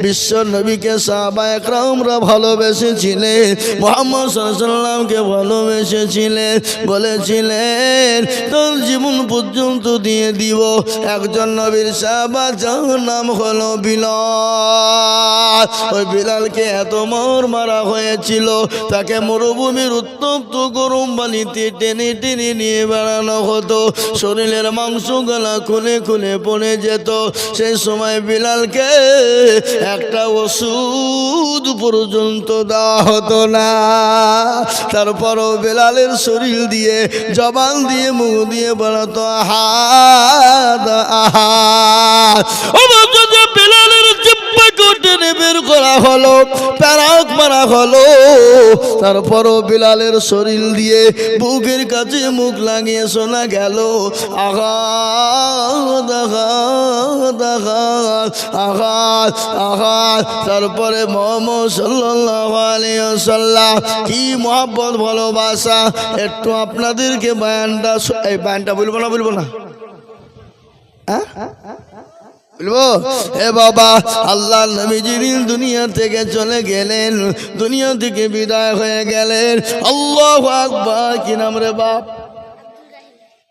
বিশ্ব নবীকে সাহাবায়ে কেরামরা ভালোবেসেছিলেন, মুহাম্মদ সাল্লাল্লাহু আলাইহি ওয়াসাল্লামকে ভালোবেসেছিলেন, বলেছিলেন তোর জীবন পর্যন্ত দিয়ে দিব। একজন নবীর সাহাবা যার নাম হলো বিলাল, ওই বিলালকে এত মারা হয়েছিল, তাকে মরুভূমির উত্তপ্ত গরম পানিতে টেনে টেনে নিয়ে বেড়ানো হতো, শরীরের মাংসগুলা খুলে খুলে পড়ে যেত। সেই সময় বিলালকে একটা ওষুধ পর্যন্ত দেওয়া হতো না। তারপরও বিলালের শরীর দিয়ে, জবান দিয়ে, মুখ দিয়ে বেড়াতো আহাদ আহাদ। বিলালের জিহ্বাকে টেনে বের করা হলো, প্যারাক মারা হলো, তারপরও বিলালের শরীর দিয়ে বুকের কাছে মুখ লাগিয়ে শোনা গেল আঘাত আঘাত আঘাত আঘাত আঘাত। তারপরে মুহাম্মদ সাল্লাল্লাহু আলাইহি ওয়াসাল্লাম কি মহব্বত ভালোবাসা, একটু আপনাদেরকে এই বয়ানটা বলবো না বলবো না বলবো? এ বাবা, আল্লাহ নবী যেদিন দুনিয়া থেকে চলে গেলেন, দুনিয়া থেকে বিদায় হয়ে গেলেন, আল্লাহু আকবার। কি নাম রে বাপ?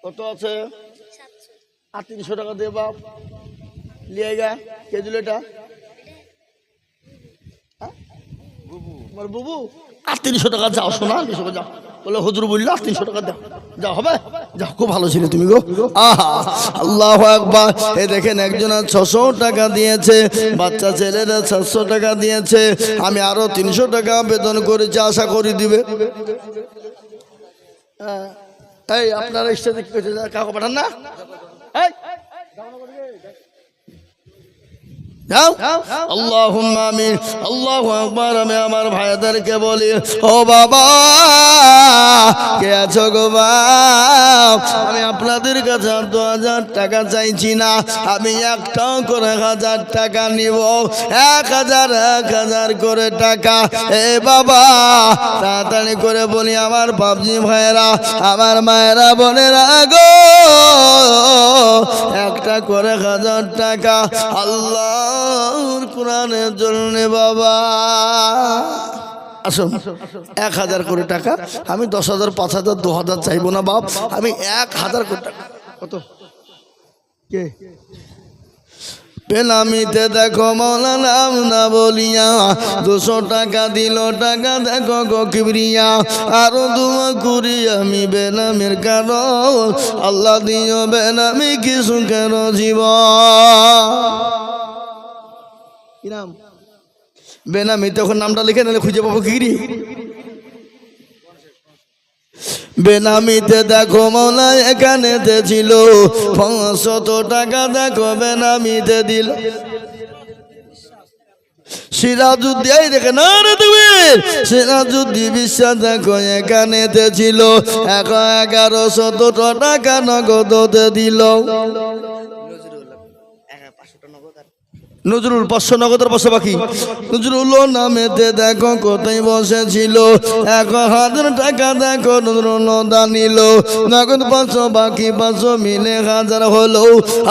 কত আছে? 300 টাকা দিয়ে বাপ লিয়ে গা। কে দিল এটা? আমার বুবু। 300 টাকা যাও শোনা, যাও বলে হুজুর বললো 300 টাকা দাও, যাও হবে, যাও, খুব ভালো ছিল তুমি গো। আহা, আল্লাহু আকবার। এ দেখেন একজন 600 টাকা দিয়েছে, বাচ্চা ছেলেরা 700 টাকা দিয়েছে, আমি আরো 300 টাকা বেতন করেছি, আশা করি দিবে। এই আপনারা স্টেজে কি করছে, কাউকে পাঠান না? আল্লাহুম্মা আমিন, আল্লাহু আকবার। আমি আমার ভাইদেরকে বলি, ও বাবা কে আছো গো বাপ, আমি আপনাদের কাছে 2000 টাকা চাইছি না, আমি একটা করে 1000 টাকা নিব, 1000 করে টাকা। এ বাবা তাড়াতাড়ি করে বলি আমার বাপজি ভাইয়েরা, আমার মায়েরা বোনেরা গো, একটা করে 1000 টাকা আল্লাহর কোরআনের জন্য বাবা। আসুন, 1000 করে টাকা। আমি 10,000, 5,000, 2,000 চাইবো না বাপ, আমি 1000 করে টাকা। কত? কে পেলামিতে দেখো মৌলা নাম না বলিয়া 200 টাকা দিল, টাকা দেখো গো কিবরিয়া, আরো দুয়া করি আমি বেনামের কারণ, আল্লাহ দিও বেনামি কি সুখের জীবন। কি নাম? বেনামি। তখন নামটা লিখে নিলে খুঁজে পাবো কি? বেনামিতে দেখো মৌলা এখানেতে ছিল 500 টাকা, দেখো বেনামিতে দিল। সিরাজুদ্দিন দেখে না রে তুমি, সিরাজুদ্দিন বিশ্বাস দেখো এখানেতে ছিল 1100 টাকা নগদতে দিল। নজরুল 500 নগদের বসে বাকি। নজরুল নামেতে দেখো কোথায় বসেছিল 1000 টাকা, দেখো নজরুল দানিল, নগদ 500 বাকি 500 মিলে 1000 হলো।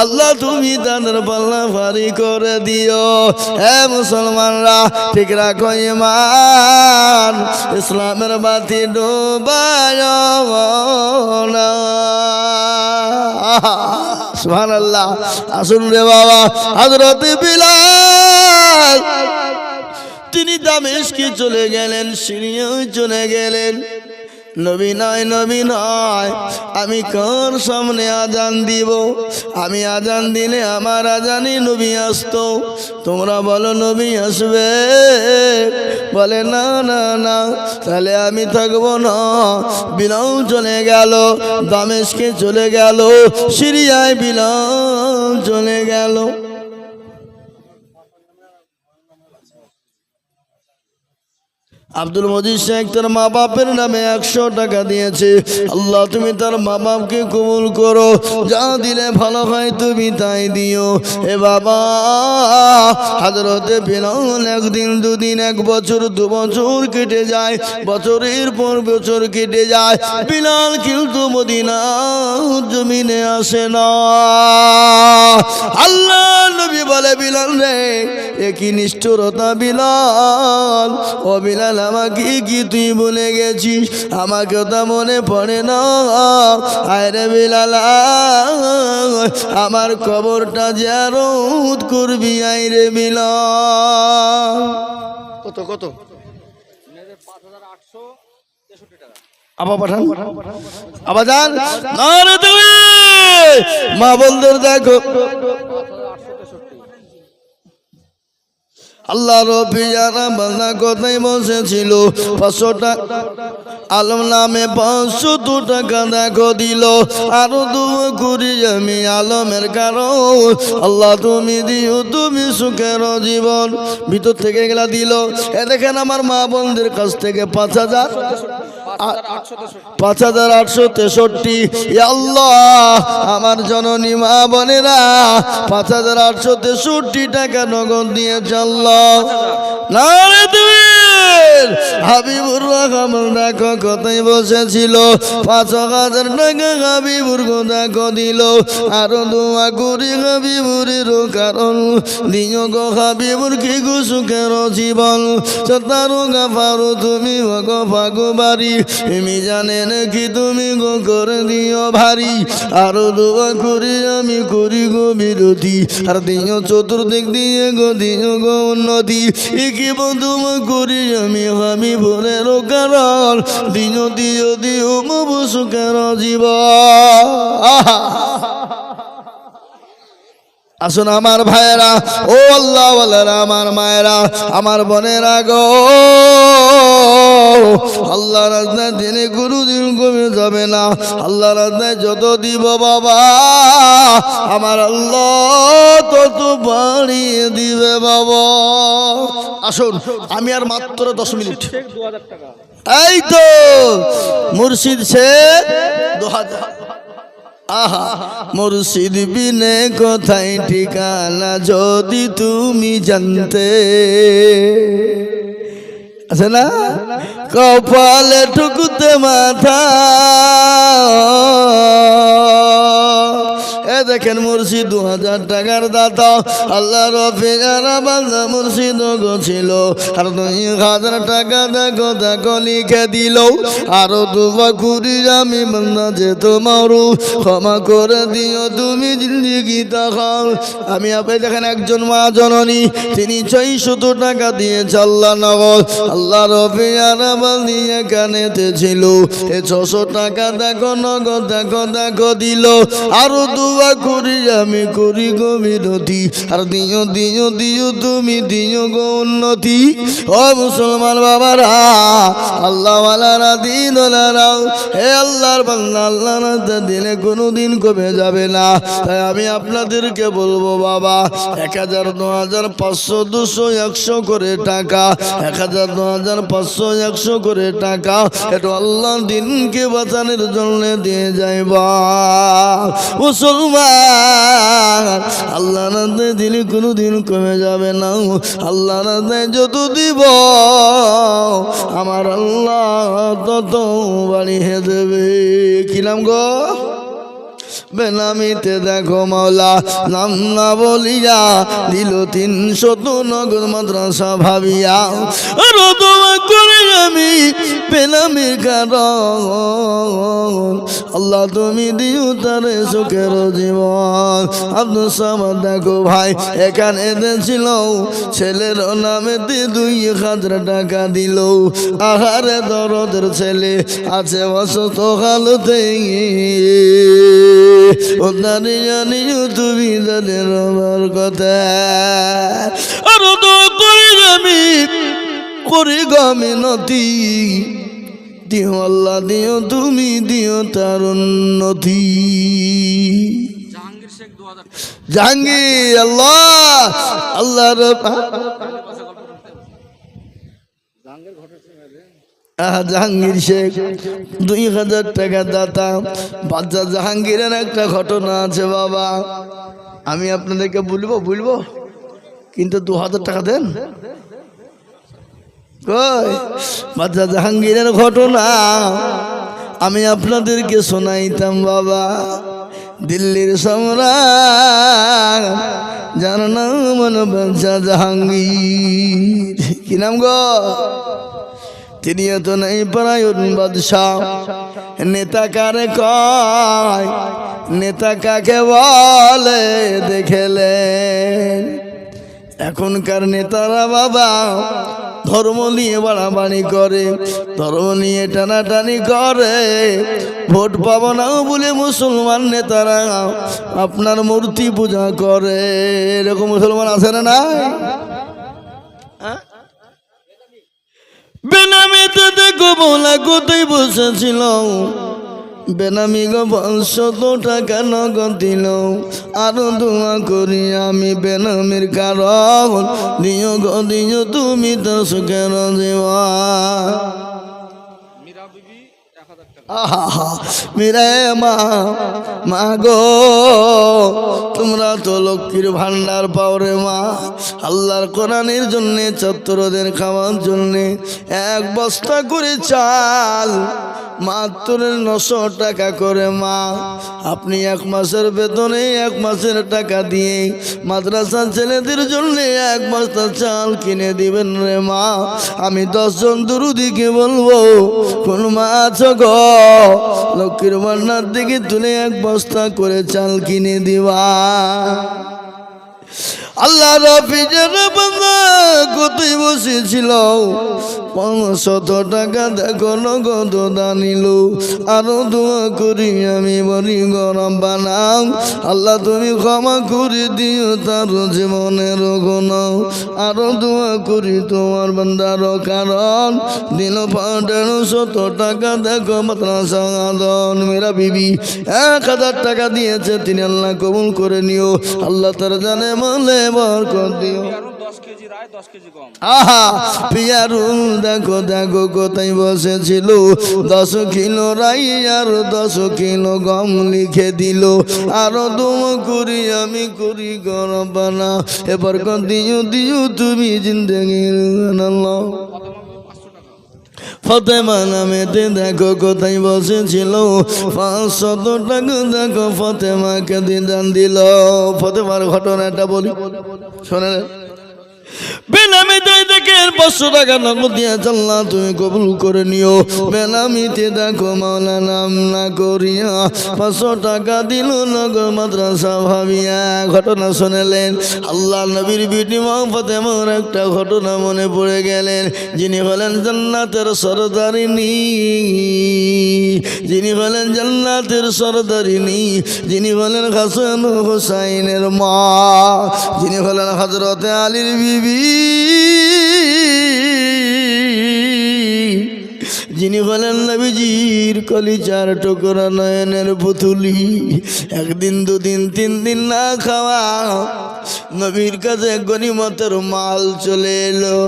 আল্লাহ তুমি তাদের পাল্লা ভারী করে দিও। হে মুসলমানরা ঠিক রাখো ঈমান, ইসলামের বাতি ডুবায় না। সুবহানাল্লাহ। আসুন রে বাবা, হযরত বিলাল তিনি দামেস্কে চলে গেলেন, সিরিয়ায় চলে গেলেন। নবী নয়, নবী নয়, আমি কার সামনে আজান দিব? আমি আজান দিলে আমার আজানে নবী আসতো, তোমরা বলো নবী আসবে? বলে না না না, তাহলে আমি থাকবো না। বিলাল চলে গেল, দামেস্কে চলে গেল, সিরিয়ায় বিলাল চলে গেল। আব্দুল মজিদ শেখ তার মা বাপের নামে 100 টাকা দিয়েছে। আল্লাহ তুমি তার মা বাপকে কবুল করো, যা দিলে ভালো হয় তুমি তাই দিও। এ বাবা হযরতে বিলাল একদিন দুদিন 1 বছর 2 বছর কেটে যায়, বছরের পর বছর কেটে যায়, বিলাল কিন্তু মদিনা জমিনে আসে না। আল্লাহ নবী বলে বিলাল রে একই নিষ্ঠুরতা বিলাল, ও বিলাল আমাকে কি তুই ভুলে গেছিস, আমাকে তা মনে পড়ে না। আরে বিলাল আমার কবরটা জিয়ারত করবি আইরে বিলাল। কত কত আবার পাঠান আবার যান না রে তুমি মা বন্ধুর দেখো আল্লাহ রফিয়ারা বান্দা কোথায় বসেছিল 500 টাকা আলম নামে 500 টাকা দেখো দিল। আরো দোয়া করি আমি আলমের কারণ আল্লাহ তুমি দিও তুমি সুখের জীবন। ভিতর থেকে গেলা দিল। এ দেখেন আমার মা বোনদের কাছ থেকে 5863। আল্লাহ আমার জননী মা বোনেরা 5863 টাকা নগদ দিয়েছে আল্লাহ। নারে তুমি হাবিবুর রহমান দেখো কোথায় বসেছিল 5000 টাকা হাবিবুর দেখো দিল। আরো দোয়া করি হাবিবুরের কারণ দিও গো হাবিবুর কি গো সুখের জীবন। সতারো গাফারো তুমি গো ভাগবাড়ি তুমি জানে নাকি তুমি গো করে দিও ভারী। আরো দোয়া করি আমি করি গো বিরতি আর দিও চতুর্দিক দিয়ে গো দিও গো উন্নতি। কি বন্ধু করি আমি হাবিবুরের কারণ দিও দিও দিও মবু সুখের জীবন। আসুন আমার ভাইয়েরা ও আল্লাহ ওয়ালারা আমার মায়েরা আমার বোনেরা গো আল্লাহ রাস্তায় দিনে কোনোদিন কমে যাবে না। আল্লাহ রাস্তায় যত দিব বাবা আমার আল্লাহ তত বাড়িয়ে দিবে বাবা। আসুন আমি আর মাত্র 10 মিনিট এই তো মুর্শিদ সে 2000 আহা মুর্শিদ বিনে কোথায় ঠিকানা যদি তুমি জানতে। আছে না কপালে ঠুকুতে মাথা এ দেখেন মুর্শিদ 2000 টাকার দাতা আল্লাহ রফিয়ারা বান্দা মুর্শিদ গো ছিল আর 2000 টাকা দেখো দেখো লিখে দিল। আরো দুবা করি আমি বান্দা যে তোমারও ক্ষমা করে দিও তুমি জিন্দেগি তাকাও। আমি আপনি দেখেন একজন মা জননী তিনি 600 টাকা দিয়েছে আল্লাহ নগদ। আল্লাহ রফিয়ারা বান্দিয়ে কানেতে ছিল এ 600 টাকা দেখো নগদ দেখো দেখো দিল। আরো দুবা করি আমি করি গো বিরতি আর দিও দিও দিও তুমি দিও গো উন্নতি। ও মুসলমান বাবারা আল্লাহ ওয়ালারা দিনওয়ালারাও হে আল্লাহর বান্দা আল্লাহ রাস্তা দিলে কোনোদিন কমে যাবে না। তাই আমি আপনাদেরকে বলবো বাবা 1000 2000 500 200 100 করে টাকা 1000 2000 500 100 করে টাকা এটা আল্লাহ দিনকে বাঁচানোর জন্য দিয়ে যাইবা মুসলমান। আল্লাহ রাস্তা দিলে কোনোদিন কমে যাবে না। আল্লাহ রাস্তায় যত দিব আমার আল্লাহ তত বাড়িয়ে দেবে। কি নাম গো বেনামিতে দেখো মাওলা নাম না বলিয়া দিল 300 নগদ মাদ্রাসা ভাবিয়া। আর দোয়া করে আমি বেনামির কারণ আল্লাহ তুমি দিও তারে সুখের জীবন। আব্দুল সামাদ দেখো ভাই এখানে ছিল ছেলের নামেতে 2000 টাকা দিল। আহারে দরদের ছেলে আছে অসুস্থ হালতে ও দাঁড়িয়ে নিও তুমি তাদের আমার কথা। আর দোয়া করি আমি করি গমিনতি দিও আল্লাহ দিও তুমি দিও তার উন্নতি। জাহাঙ্গীর আল্লাহ আল্লাহ জাহাঙ্গীর শেখ 2000 টাকা দাতা। বাচ্চা জাহাঙ্গীরের একটা ঘটনা আছে বাবা, আমি আপনাদেরকে বলবো কিন্তু 2000 টাকা দেন। কই বাচ্চা জাহাঙ্গীরের ঘটনা আমি আপনাদেরকে শোনাইতাম বাবা। দিল্লির সম্রাট যার নাম হলো বাচ্চা জাহাঙ্গীর, কি নাম গো? তিনি তো নেই পরায়ণ বাদশাহ। নেতা কারে কয়, নেতা কাকে বলে দেখেলেন। এখনকার নেতারা বাবা ধর্ম নিয়ে বাড়াবাড়ি করে, ধর্ম নিয়ে টানাটানি করে। ভোট পাবো না বলে মুসলমান নেতারা আপনার মূর্তি পূজা করে। এরকম মুসলমান আছে না নাই? বেনামিতে দেখো বলা কোথায় বসেছিল, বেনামি গো 500 টাকা নগদ দিল। আরো দোয়া করি আমি বেনামির কারণ, দিও গো দিও তুমি তো সুখের জীবন। মিরে মা গো তোমরা তো লক্ষ্মীর ভান্ডার পাও রে মা। আল্লাহর কোরআনের জন্যে, ছাত্রদের খাওয়ার জন্যে 1 বস্তা করে চাল মাত্র 900 টাকা করে মা। আপনি 1 মাসের বেতনে 1 মাসের টাকা দিয়ে মাদ্রাসার ছেলেদের জন্য 1 বস্তা চাল কিনে দিবেন রে মা। আমি 10 জন দুরুদিকে বলবো, কোন মা আছো গো লক্ষ্মীর ভান্ডার দিকে তুলে 1 বস্তা করে চাল কিনে দিবা। আল্লাহ রাফিজের বান্দা কোথায় বসেছিল, 500 টাকা দেখো নগদ দানিল। আরো দোয়া করি আমি বলি গরম বানাও, আল্লাহ তুমি ক্ষমা করে দিও তার জীবনের গুণ। আরো দোয়া করি তোমার বান্দার কারণ, দিল 150 টাকা দেখো মাদ্রাসা আদন। মেরা বিবি 1000 টাকা দিয়েছে, তিনি আল্লাহ কবুল করে নিও। আল্লাহ তার জানে মলে বরকত দিও। আহা পিয়ারু দেখো দেখো কোথায় বসেছিল, 10 কিলো রাই আর 10 কিলো গম লিখে দিল। আরো দোয়া করি আমি করি গরম বানা, এবার দিও দিও তুমি জিন্দেগির আল্লাহ। ফতেমা নামেতে দেখো কোথায় বসেছিল, 500 টাকা দেখো ফতেমাকে দান দিল। ফতেমার ঘটনাটা বলি শোনেন। বেনামিতে দেখে 500 টাকা নগদ দিয়ে আল্লাহ তুমি কবুল করে নিও। বেনামিতে দেখো মাওলা নাম না করিয়া 500 টাকা দিল নগদ মাদ্রাসা ভাবিয়া। ঘটনা শুনলেন। আল্লাহ নবীর বিটি মা ফাতেমার একটা ঘটনা মনে পড়ে গেলেন। যিনি হলেন জান্নাতের সরদারিনী, যিনি হলেন জান্নাতের সরদারিনী, যিনি হলেন হাসান হুসাইনের মা, যিনি হলেন হযরতে আলীর বিবি, যিনি হলেন নবীজির কলিজার টুকরা নয়নের পুতুলি। 1 দিন 2 দিন 3 দিন না খাওয়া নবীর কাছে গনিমতের মাল চলে এলো।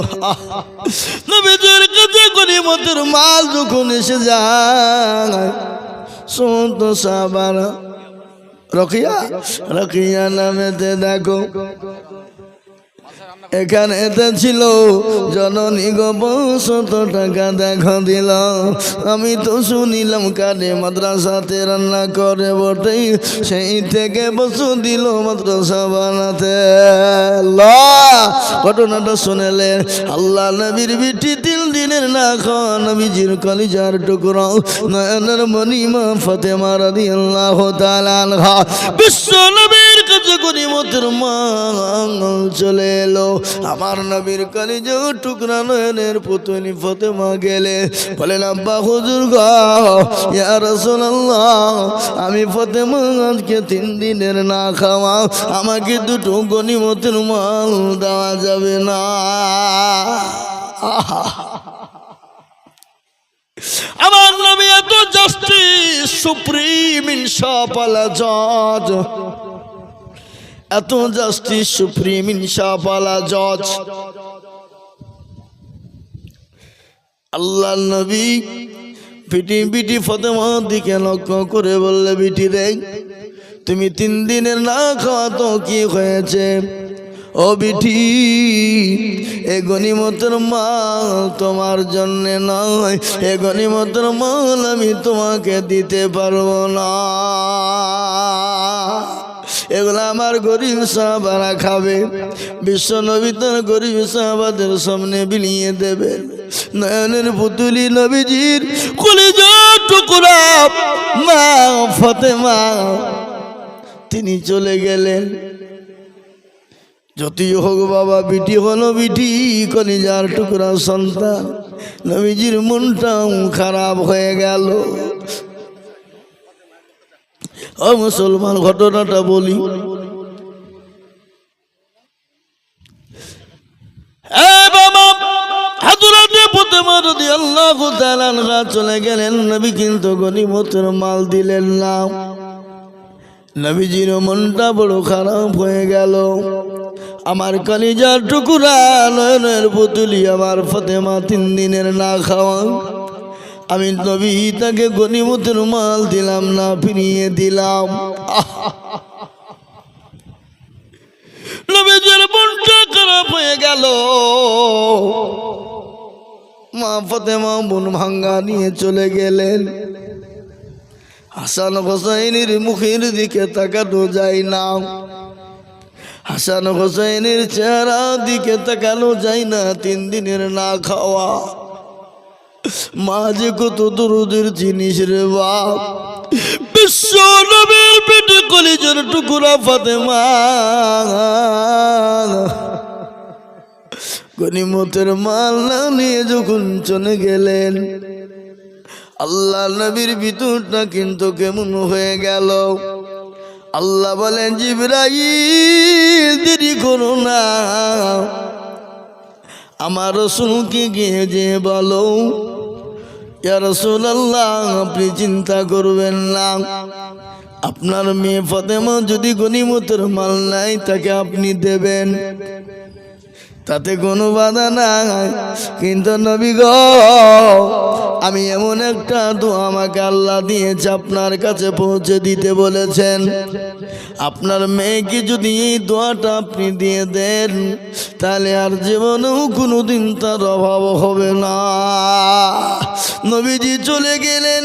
নবীজির কাছে গনিমতের মাল যখন এসে যায়, সমস্ত সাহাবারা রকিয়া নামেতে দেখো এখানে ছিল জননী গো 500 টাকা দেখো দিল। আমি তো শুনিলাম কানে মাদ্রাসাতে রান্না করে বটে, সেই থেকে বসু দিল মাদ্রাসা বানাতে। ঘটনাটা শুনেলেন। আল্লাহ নবীর বিটি 3 দিনের না খাওয়া নবীজির কলিজার টুকরা নয়নের মণিমা ফাতেমা রাদিয়াল্লাহু তাআলা আনহা বিশ্ব নবীর কাছে গনিমতের মাল চলে এলো। আমার নবীর কলিজার টুকরা নয়নের পুতুলি ফাতেমা গেলে বলেন, আব্বা হুজুর গো ইয়া রাসূলুল্লাহ, আমি ফাতেমা আজকে 3 দিনের না খাওয়া, আমাকে 2টো গনিমতের মাল দেওয়া যাবে না? আমার নবী এত জাস্টিস, সুপ্রিম ইনসাফওয়ালা জজ, এত জাস্টিস, সুপ্রিম ইনসাফওয়ালা জজ। আল্লাহ নবী বিটি ফাতেমার দিকে লক্ষ্য করে বললে, বিটি রে, তুমি 3 দিনের না খাওয়া তো কি হয়েছে? ও বিটি, এ গনিমতের মাল তোমার জন্য নয়, এ গনিমতের মাল আমি তোমাকে দিতে পারবো না, এগুলো আমার গরিব সাহাবারা খাবে। বিশ্ব নবী তার গরিব সাহাবাদের সামনে বিলিয়ে দেবেন। নয়নের পুতুলি নবীজির কলিজার টুকরা মা ফাতেমা তিনি চলে গেলেন। যতই হোক বাবা, বিটি হলো বিটি, কলিজার টুকরা সন্তান। নবীজির মনটাও খারাপ হয়ে গেল। ও মুসলমান, ঘটনাটা বলি। চলে গেলেন নবী, কিন্তু গনিমতের মাল দিলেন না। নবীজির মনটা বড় খারাপ হয়ে গেল। আমার কলিজার টুকরা নয়নের পুতুলি আমার ফাতেমা 3 দিনের না খাওয়া, আমি নবী তাকে গনিমতের মাল দিলাম না, ফিরিয়ে দিলাম। নবীজির মনটা খারাপ হয়ে গেল। মা ফাতেমা মন ভাঙ্গা নিয়ে চলে গেলেন। হাসান হোসাইনের মুখের দিকে তাকানো যায় না, হাসান হোসাইনের চেহারা দিকে তাকানো যায় না। 3 দিনের না খাওয়া। মা যে কত দরদের জিনিস রে বাপ। বিশ্ব নবীর পেটে কলিজার টুকরা ফাতেমা গনিমতের মাল না নিয়ে যখন চলে গেলেন, আল্লাহ নবীর ভিতরটা কিন্তু কেমন হয়ে গেল। আল্লাহ বলেন, জিবরাইল দেরি করো না, আমার রাসূলকে গিয়ে যে বলো, ইয়া রাসূলুল্লাহ, আপনি চিন্তা করবেন না, আপনার মেয়ে ফাতেমা যদি গনিমতের মাল নাই তাকে আপনি দেবেন, তাতে কোনো বাধা নাই। কিন্তু নবী গো, আমি এমন একটা দোয়া আমাকে আল্লাহ দিয়েছে, আপনার কাছে পৌঁছে দিতে বলেছেন। আপনার মেয়েকে যদি এই দোয়াটা আপনি দিয়ে দেন, তাহলে আর জীবনেও কোনোদিন তার অভাব হবে না। নবীজি চলে গেলেন।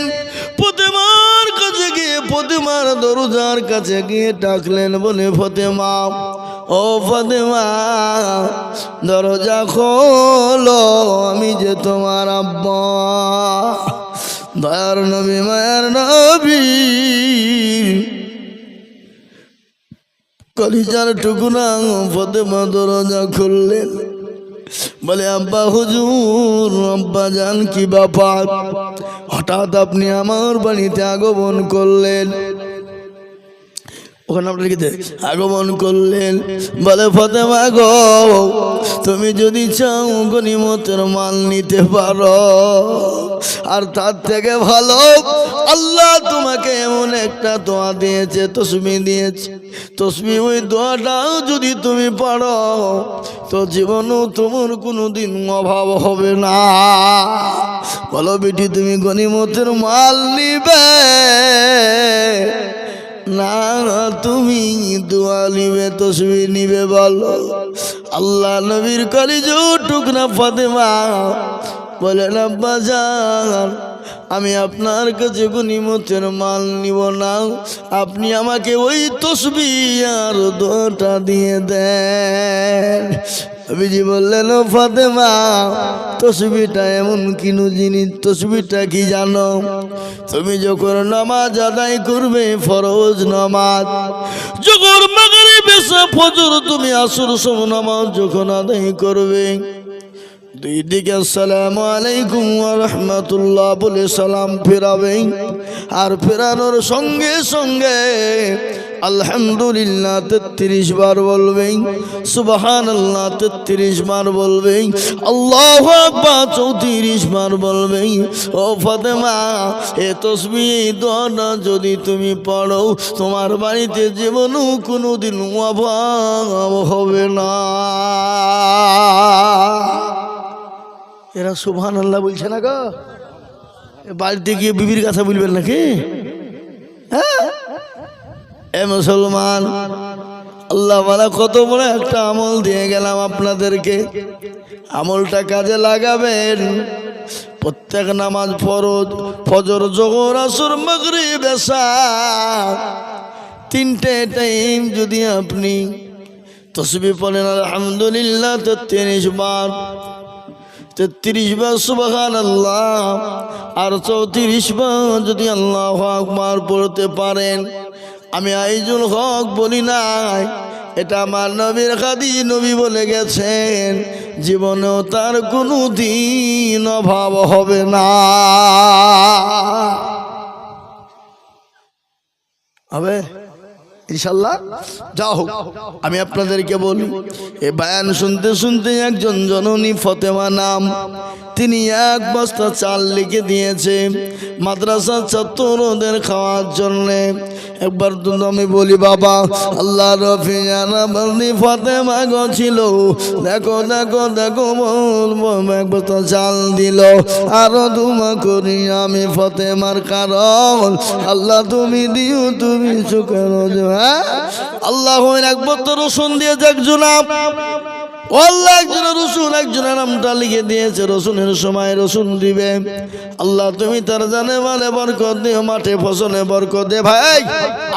ফাতেমার কাছে গিয়ে, ফাতেমার দরজার কাছে গিয়ে ডাকলেন, বলে, ফাতেমা, ও ফাতেমা, দরজা খোলো, আমি যে তোমার আব্বা, দয়ার নবী, মায়ার নবী। কলিজার টুকরা ফাতেমা দরজা খুললেন, বলে, আব্বা হুজুর, আব্বা জান, কি ব্যাপার, হঠাৎ আপনি আমার বাড়িতে আগমন করলেন? ওখানে আপনার আগমন করলেন। বলে, ফাতেমা গো, তুমি যদি চাও গনিমতের মাল নিতে পারো, আর তার থেকে ভালো আল্লাহ তোমাকে এমন একটা দোয়া দিয়েছে, তসবিহ দিয়েছে, তসবিহ, ওই দোয়াটাও যদি তুমি পারো তো জীবনও তোমার কোনোদিন অভাব হবে না। বলো বেটি, তুমি গনিমতের মাল নিবে না তুমি দোয়া নিবে, তসবিহ নিবে? বলো। আল্লাহ নবীর কলিজার টুকরা ফাতেমা বলেন, আব্বা জান, আমি আপনার কাছে গনিমতের মাল নিব না, আপনি আমাকে ওই তসবিহ আর দোয়াটা দিয়ে দেন। নবীজি বললেন, ও ফাতেমা, তসবিহটা এমন কিনু জিনিস, তসবিহটা কি জানো? তুমি যখন নামাজ আদায় করবে, ফরজ নামাজ, যখন মাগরিব এশা ফজর, তুমি আসর সব নামাজ যখন আদায় করবে, দুই দিকে আসসালামু আলাইকুম ওয়া রাহমাতুল্লাহ বলে সালাম ফেরাবে, আর ফেরানোর সঙ্গে সঙ্গে আলহামদুলিল্লাহ 33 বার বলবে, সুবহানাল্লাহ 33 বার বলবে, আল্লাহু আকবার 34 বার বলবে। ও ফাতেমা, এ তসবিহ, এই দোয়াটা যদি তুমি পড়ো, তোমার বাড়িতে জীবনও কোনোদিন অভাব হবে না। এরা সুবহানাল্লাহ বলছে না গো, বাড়িতে গিয়ে বিবির কথা বলবেন নাকি? হ্যাঁ এ মুসলমান, আল্লাহ ওয়ালা কত বড় একটা আমল দিয়ে গেলাম আপনাদেরকে, আমলটা কাজে লাগাবেন। প্রত্যেক নামাজ ফরজ, ফজর, যোহর, আসর, মাগরিব, এশা, তিনটে টাইম যদি আপনি তাসবিহ পড়েন আলহামদুলিল্লাহ 33 বার, 33 বার সুবহানাল্লাহ, আর 34 বার যদি আল্লাহু আকবার পড়তে পারেন, আমি আইজুল হক বলি নাই, এটা আমার নবীর খাদি নবী বলে গেছেন, জীবনেও তার কোনো দিন অভাব হবে না। হবে ইনশাল্লাহ। যা হোক, আমি আপনাদেরকে বলি, এ বয়ান শুনতে শুনতে একজন জননী ফতেমা নাম, তিনি 1 বস্তা চাল লিখে দিয়েছে মাদ্রাসার ছাত্রদের খাওয়ার জন্যে। একবার তো আমি বলি, বাবা আল্লাহ রফি জানা বলনি ফতেমা গো ছিল, দেখো দেখো দেখো বলবো 1 বস্তা চাল দিল, আরো দুমা করি আমি ফতেমার, কারণ আল্লাহ তুমি দিও, তুমি সুখের। হ্যাঁ আল্লাহ 1 বস্তা রসুন দিয়েছে একজন, আল্লাহ একজনের রসুন, একজনের নামটা লিখে দিয়েছে, রসুনের সময় রসুন দিবে। আল্লাহ তুমি তার জানে মানে বরকত দিও, মাঠে ফসলে বরকত দে। ভাই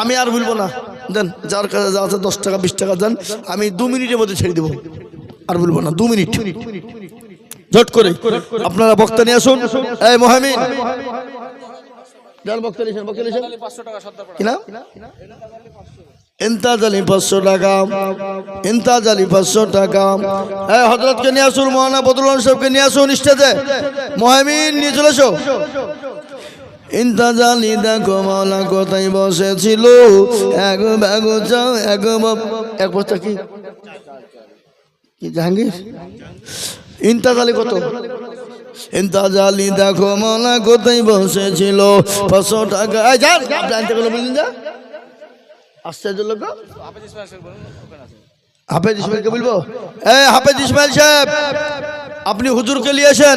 আমি আর বলবো না, দেন যার কাছে যা আছে 10 টাকা 20 টাকা দেন, আমি 2 মিনিটের মধ্যে ছেড়ে দেবো, আর বলবো না, 2 মিনিট ঝট করে আপনারা বক্তা নিয়ে আসুন। এই মহামিন বক্তা নিয়েছেন, বক্তা নিয়েছেন কিনা? ইন্তাজ আলী 500 টাকা, ইন্তাজ আলী 500 টাকা। হ্যাঁ হযরতকে নিয়ে আসুন, মৌলানা বদরুল সাহেবকে নিয়ে আসুন স্টেজে, মহামিন নিয়ে চলে এসো। ইন্তাজ আলী দেখো মৌলা কোথায় বসেছিল, এক ব্যাগ চাও, এক বস্তা কি জাহাঙ্গীর? ইন্তাজ আলী কত? ইন্তাজ আলী দেখো মৌলা কোথায় বসেছিল, 500 টাকা। যান আপনি আনতে গেলে বললেন, যা আশ্চর্য লোক। হাফেজ ইসমাইলকে বলবো, এই হাফেজ ইসমাইল সাহেব আপনি হুজুরকে নিয়েছেন,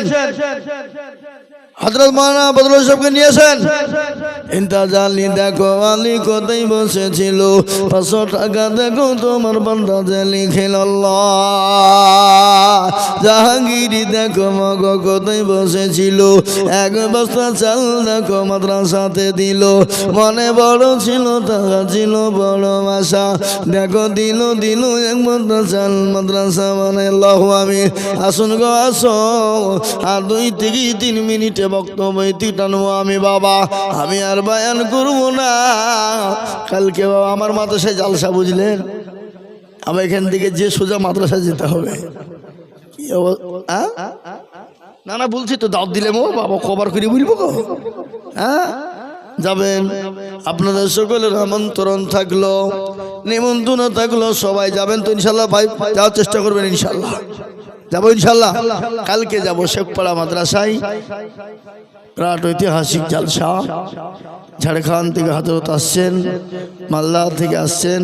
হযরত মাওলানা বদরুল সাহেবকে নিয়েছেন। ইন্তাজ আলী দেখো আলী কোথায় বসেছিল, 500 টাকা দেখো তোমার বান্দা যে লিখিল আল্লাহ। জাহাঙ্গীর দেখো মগ কোথায় বসেছিল, 1 বস্তা চাল দেখো মাদ্রাসাতে দিল, মনে বড় ছিল টাকা ছিল বড় আশা, দেখো দিল দিল 1 বস্তা চাল মাদ্রাসা মানে। আল্লাহু আমিন। আসুন গো আসো, আর 2 থেকে 3 মিনিটে বক্তব্য টানবো আমি। বাবা আমি আর বয়ান করবো না, কালকে বাবা আমার মাদ্রাসায় জালসা, বুঝলেন? আমার এখান থেকে যে সোজা মাদ্রাসায় যেতে হবে। না না বলছি তো, দাওয়াত দিলে মো বাবা কবার করে বলবো গো। হ্যাঁ যাবেন, আপনাদের সকলের আমন্ত্রণ থাকলো, নিমন্ত্রণ থাকলো, সবাই যাবেন তো ইনশাল্লাহ? ভাই যাওয়ার চেষ্টা করবেন ইনশাল্লাহ? যাবো ইনশাল্লাহ, কালকে যাবো শেখপাড়া মাদ্রাসায়, বিরাট ঐতিহাসিক জালসা। ঝাড়খণ্ড থেকে হযরত আসছেন, মালদা থেকে আসছেন,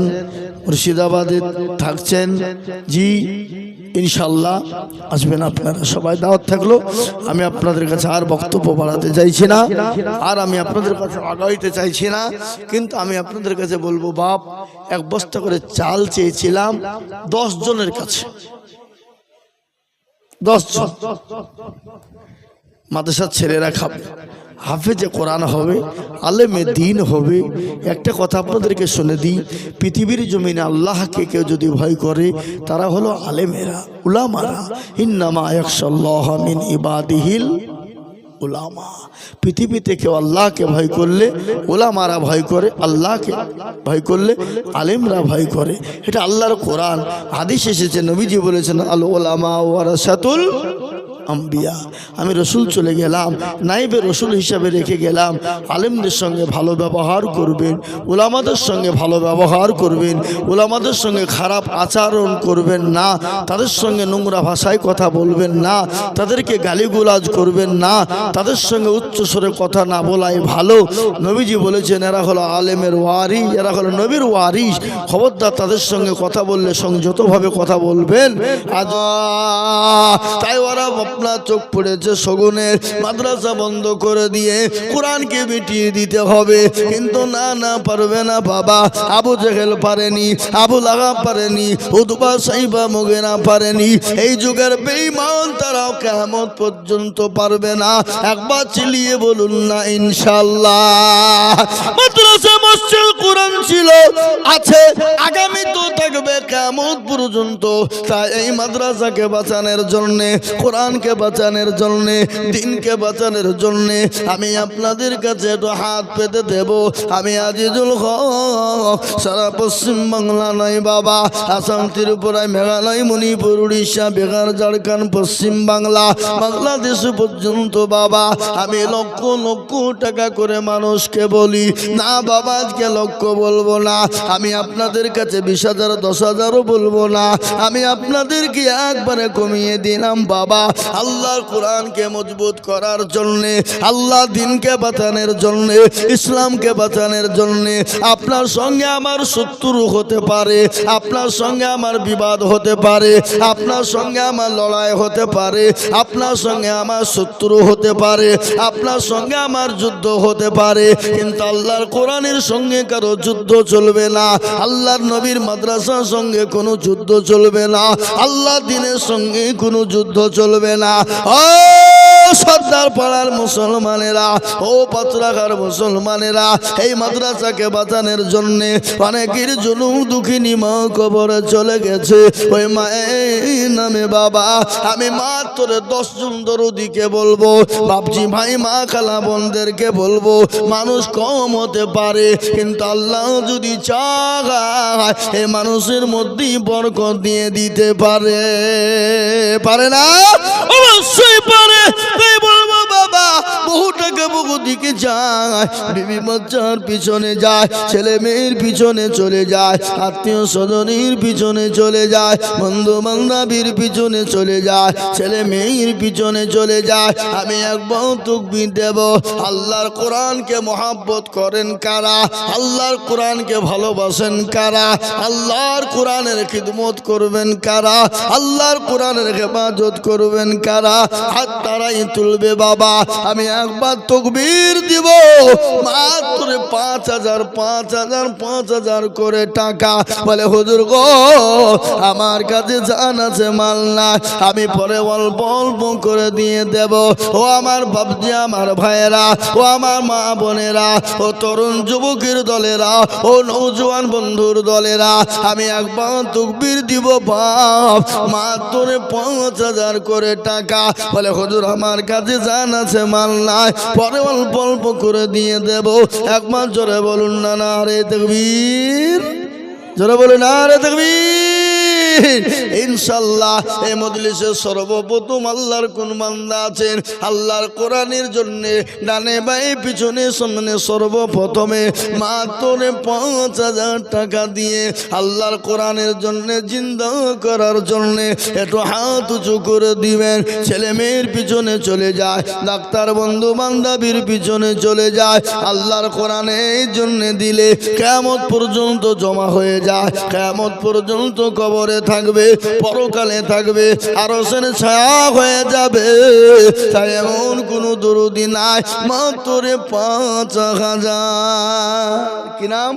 মুর্শিদাবাদে থাকছেন, জি ইনশাল্লাহ আসবেন আপনারা সবাই, দাওয়াত থাকলো। আমি আপনাদের কাছে আর বক্তব্য বাড়াতে চাইছি না, আর আমি আপনাদের কাছে আগাইতে চাইছি না, কিন্তু আমি আপনাদের কাছে বলবো, বাপ 1 বস্তা করে চাল চেয়েছিলাম 10 জনের কাছে, 10 জন মাদ্রাসার ছেলেরা খাবে, হাফেজে কোরআন হবে, আলেমে দিন হবে। একটা কথা আপনাদেরকে শুনে দিই, পৃথিবীর জমিনে আল্লাহকে কেউ যদি ভয় করে, তারা হলো আলেমেরা, উলামারা। ইন্নামা ইয়াখশাল্লাহ মিন ইবাদিহিল উলামা। পৃথিবীতে কেউ আল্লাহকে ভয় করলে উলামারা ভয় করে, আল্লাহকে ভয় করলে আলেমরা ভয় করে। এটা আল্লাহর কোরআন, হাদিস এসেছে, নবীজি বলেছেন আল উলামা ওয়ারাসাতুল আম্বিয়া। আমি রসুল চলে গেলাম, নাইবে রসুল হিসাবে রেখে গেলাম, আলেমদের সঙ্গে ভালো ব্যবহার করবেন, উলামাদের সঙ্গে ভালো ব্যবহার করবেন, উলামাদের সঙ্গে খারাপ আচরণ করবেন না, তাদের সঙ্গে নোংরা ভাষায় কথা বলবেন না, তাদেরকে গালিগুলাজ করবেন না, তাদের সঙ্গে উচ্চস্বরে কথা না বলাই ভালো। নবীজি বলেছেন এরা হলো আলেমের ওয়ারিস, এরা হলো নবীর ওয়ারিস। খবরদার তাদের সঙ্গে কথা বললে সংযতভাবে কথা বলবেন। তাই ওরা আপনার চোখ পড়েছে শগুনের, মাদ্রাসা বন্ধ করে দিয়ে কোরআনকে মিটিয়ে দিতে হবে। কিন্তু না না, পারবে না বাবা। আবু জেহেল পারেনি, আবু লাহাব পারেনি, উতবা সাইবা মুগিরা পারেনি। এই যুগের বেঈমান তারাও কিয়ামত পর্যন্ত পারবে না। একবার চিল্লিয়ে বলুন না ইনশাআল্লাহ। মাদ্রাসা মসজিদ কোরআন ছিল, আছে, আগামী তো থাকবে কিয়ামত পর্যন্ত। তাই এই মাদ্রাসাকে বাঁচানোর জন্য, কোরআনকে বাঁচানোর জন্য, দিনকে বাঁচানোর জন্য আমি আপনাদের কাছে একটু হাত পেতে দেব। আমি আজিজুল হক সারা পশ্চিম বাংলা নয় বাবা, আসাম, ত্রিপুরা, মেঘালয়, মণিপুর, উড়িষ্যা, বিহার, ঝাড়খণ্ড, পশ্চিম বাংলা, বাংলাদেশ পর্যন্ত বাবা আমি লক্ষ লক্ষ টাকা করে মানুষকে বলি না বাবা। আজকে লক্ষ বলবো না, আমি আপনাদের কাছে 20,000 10,000ও বলবো না, আমি আপনাদেরকে একবারে কমিয়ে দিলাম বাবা। আল্লাহর কোরআনকে মজবুত করার জন্যে, আল্লাহ দিনকে বাঁচানোর জন্যে, ইসলামকে বাঁচানোর জন্যে আপনার সঙ্গে আমার শত্রু হতে পারে, আপনার সঙ্গে আমার বিবাদ হতে পারে, আপনার সঙ্গে আমার লড়াই হতে পারে, আপনার সঙ্গে আমার শত্রু হতে পারে, আপনার সঙ্গে আমার যুদ্ধ হতে পারে, কিন্তু আল্লাহর কোরআনের সঙ্গে কারো যুদ্ধ চলবে না। আল্লাহর নবীর মাদ্রাসার সঙ্গে কোনো যুদ্ধ চলবে না, আল্লাহ দিনের সঙ্গে কোনো যুদ্ধ চলবে না। ও সর্দার পাড়ার মুসলমানেরা, ও পাত্রাঘার মুসলমানেরা, এই মাদ্রাসাকে বাঁচানোর জন্য অনেকের জুলুম দুঃখিনী মা কবরে চলে গেছে। ওই মায়ের নামে বাবা আমি মাত্র 10 জন দরদিকে বলবো, বাপজি ভাই মা খালা বোনদেরকে বলবো, মানুষ কম হতে পারে কিন্তু আল্লাহ যদি চায় এই মানুষের মধ্যেই বরকত দিয়ে দিতে পারে। পারে না? অবশ্যই পারে। তাই বলবো বাবা, বহু টাকা বহু দিকে যায়, বিবি বাচ্চার পিছনে যায়, ছেলে মেয়ের পিছনে চলে যায়, আত্মীয় স্বজনের পিছনে চলে যায়, বন্ধু বান্ধবীর পিছনে চলে যায়, ছেলে মেয়ের পিছনে চলে যায়। আমি একবার তাকবীর দেব। আল্লাহর কোরআনকে মহব্বত করেন কারা? আল্লাহর কোরআনকে ভালোবাসেন কারা? আল্লাহর কোরআনের খিদমত করবেন কারা? আল্লাহর কোরআনের হেফাজত করবেন কারা? হাত তারাই তুলবে বাবা। আমি একবার তাকবীর দিব, মাত্র 5,000 5,000 5,000 করে টাকা। বলে হুজুর গো আমার কাছে জান আছে, মাল না, আমি পরে অল্প অল্প করে দিয়ে দেব। ও আমার বাপজি, আমার ভাইয়েরা, ও আমার মা বোনেরা, ও তরুণ যুবকের দলেরা, ও নৌজওয়ান বন্ধুর দলেরা, আমি একবার তাকবীর দিব বাপ, মাত্র 5,000 করে টাকা। বলে হুজুর আমার কাছে জান আছে, মাল নাই, পরে অল্প অল্প করে দিয়ে দেব। একবার জোরে বলুন না নারে তাকবীর, জোরে বলুন নারে তাকবীর। ইনশাআল্লাহ এই মজলিসে সর্বপ্রথম আল্লাহর কোন বান্দা আছেন আল্লাহর কোরআনের জন্য ডানে বাঁয়ে পিছনে সামনে সর্বপ্রথমে মাত্র 5,000 টাকা দিয়ে আল্লাহর কোরআনের জন্য জিন্দা করার জন্য একটু হাত উঁচু করে দিবেন। ছেলে মেয়ের পিছনে চলে যায়, ডাক্তার বন্ধু বান্ধবীর পিছনে চলে যায়, আল্লাহর কোরআনের জন্য দিলে কিয়ামত পর্যন্ত জমা হয়ে যায়, কিয়ামত পর্যন্ত কবরে থাকবে, পরকালে থাকবে, আরশের ছায়া হয়ে যাবে। তাই এমন কোনো দরুদি নাই, মাত্র 5,000। কি নাম?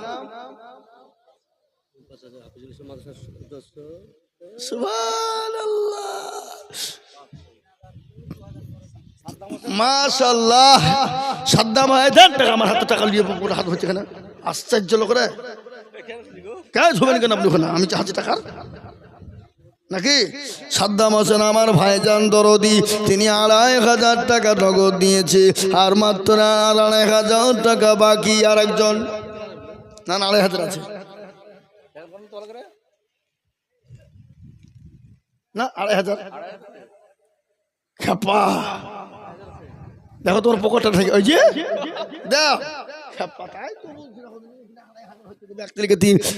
সুবহানাল্লাহ, মাশাআল্লাহ। সাদ্দাম হায়দার টাকা আমার হাতে টাকা নিয়ে পুরো হাত হচ্ছে কেন? আশ্চর্য লোক রে, কেন ঝুবেন কেন আপনি ওখানে? আমি চাচ্ছি টাকার নাকি? সাদ্দাম হোসেন আমার ভাইজান দরদি, তিনি 2,500 টাকা নগদ দিয়েছে, আর মাত্র 2,500 টাকা বাকি। আর একজন না 2,500 আছে না, 2,500 খেপা। দেখো তোমার পকেটটা থেকে, ওই যে দেখ খেপা, তাই তো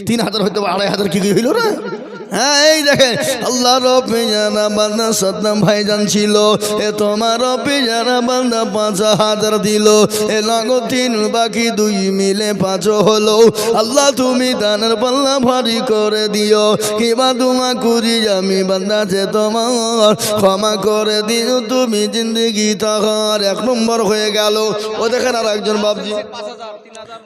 3,000 হইতে 2,500 কি হইল রে? হ্যাঁ এই দেখেন আল্লাহ রব্বে যারা বান্দা সাদ্দাম ভাইজান ছিল এ তোমার রব্বে যারা বান্দা 5,000 দিল এ নগদ 3 বাকি 2 মিলে 5 হলো আল্লাহ তুমি দানের পাল্লা ভারী করে দিও কিবা দোয়া করি আমি বান্দা যে তোমার ক্ষমা করে দিও তুমি জিন্দগি তাহার 1 নম্বর হয়ে গেল ও দেখেন আর একজন বাবজি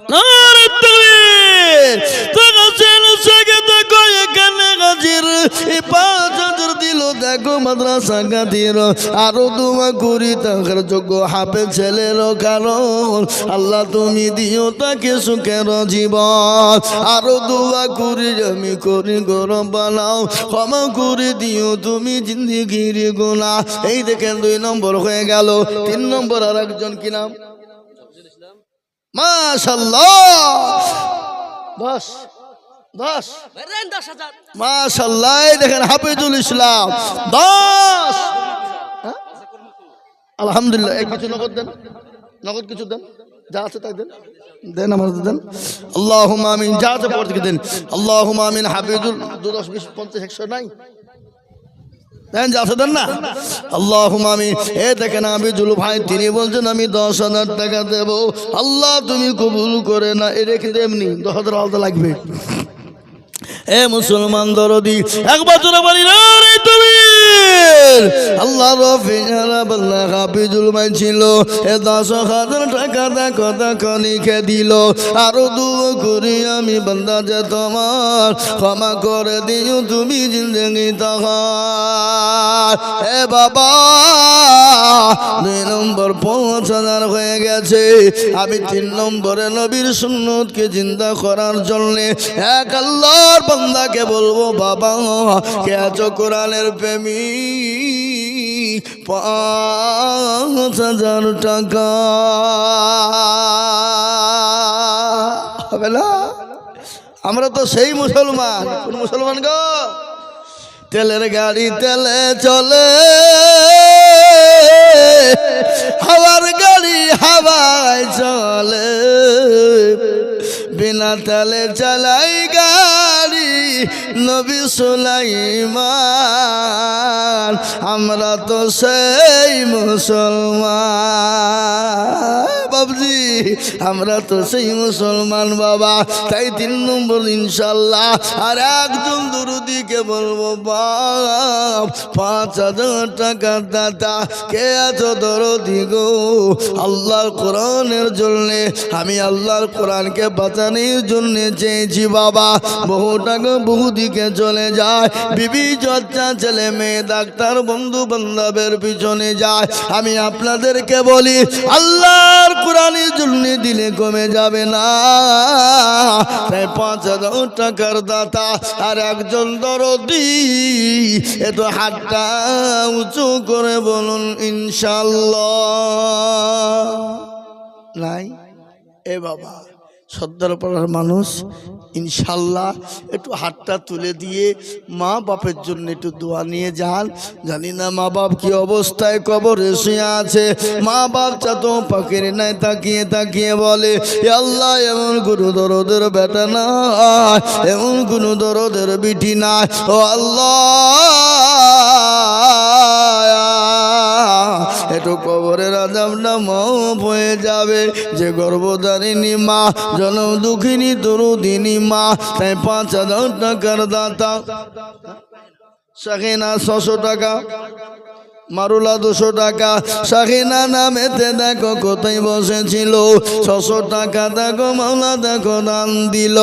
5,000 দিল দেখো মাদ্রাসা গাদির আরো দোয়া করি তাহার যোগ্য হাফেজ ছেলের কারণ আল্লাহ তুমি দিও তাকে সুখের জীবন আরো দোয়া করি আমি করি গরম বানাও ক্ষমা করে দিও তুমি জিন্দিগির গুনাহ এই দেখেন 2 নম্বর হয়ে গেল 3 নম্বর আর একজন কি নাম মাশাআল্লাহ 10 মাশাআল্লাহ দেখেন হাফিজুল ইসলাম 10 আলহামদুলিল্লাহ এক কিছু নগদ দেন নগদ কিছু দেন যা আছে তাই দেন দেন আমার দেন আল্লাহুম্মা আমিন যা আছে পড়তে দেন আল্লাহুম্মা আমিন হাফিজুল 10 20 50 100 নাই দেন যা আছে দেন না আল্লাহুম্মা আমিন এ দেখেন হাফিজুল ভাই তিনি বলছেন আমি 10,000 টাকা দেব আল্লাহ তুমি কবুল করে না এ রেখে দে এমনি 10,000 আলাদা লাগবে এ মুসলমান দরদি একবার জোরে বলি না রে তুমি আল্লাহ রফিজারা বল্লা হাফিজুল ভাই ছিল এ 10,000 টাকা দেখো লিখে দিল আরো দোয়া করি আমি বান্দা যে তোমার ক্ষমা করে দিও তুমি জিন্দেগি তাহার এ বাবা 2 নম্বর 5,000 হয়ে গেছে আমি 3 নম্বরে নবীর সুন্নতকে জিন্দা করার জন্য এক আল্লাহর বান্দাকে বলবো বাবা কে আছো কোরআনের প্রেমিক 5,000 টাকা হবে না আমরা তো সেই মুসলমান কোন মুসলমান গো তেলের গাড়ি তেলে চলে হাওয়ার গাড়ি হাওয়ায় চলে বিনা তেলে চালাই গাড়ি নবী সুলাইমান আমরা তো সেই মুসলমান বাবজি আমরা তো সেই মুসলমান বাবা তাই 3 নম্বর ইনশাআল্লাহ আর একজন দুরুদিকে বলবো বাপ 5,000 টাকা দাতা কে আছো দরদি গো আল্লাহর কোরআনের জন্য আমি আল্লাহর কোরআনকে বাঁচানোর জন্য চেয়েছি বাবা বহু টাকা বহু দিকে চলে যায় বিবি চর্চা ছেলে মেয়ে ডাক্তার বন্ধু বান্ধবের পিছনে যায় আমি আপনাদেরকে বলি আল্লাহর কোরআনের জন্য দিলে কমে যাবে না তাই 5,000 টাকার দাতা আর একজন দরদি এত হাতটা উঁচু করে বলুন ইনশাআল্লাহ নাই এ বাবা সর্দারপাড়ার মানুষ ইনশাল্লাহ একটু হাতটা তুলে দিয়ে মা বাপের জন্য একটু দোয়া নিয়ে যান জানি না মা বাপ কি অবস্থায় কবরে শুয়ে আছে মা বাপ চাতো পাখির নাই তাকিয়ে তাকিয়ে বলে আল্লাহ এমন কোনো দরদের বেটা না এমন কোনো দরদের বিটি না ও আল্লাহ একটু কবরের আযাবটা মাফ হয়ে যাবে যে গর্ভধারিণী মা জনম দুঃখিনী দরুদিনী মা তাই 5,000 টাকার দাতা শাকিনা 600 টাকা মারুলা 200 টাকা শাকিনা নামেতে দেখো কোথায় বসেছিল 600 টাকা দেখো মাওলা দেখো দান দিল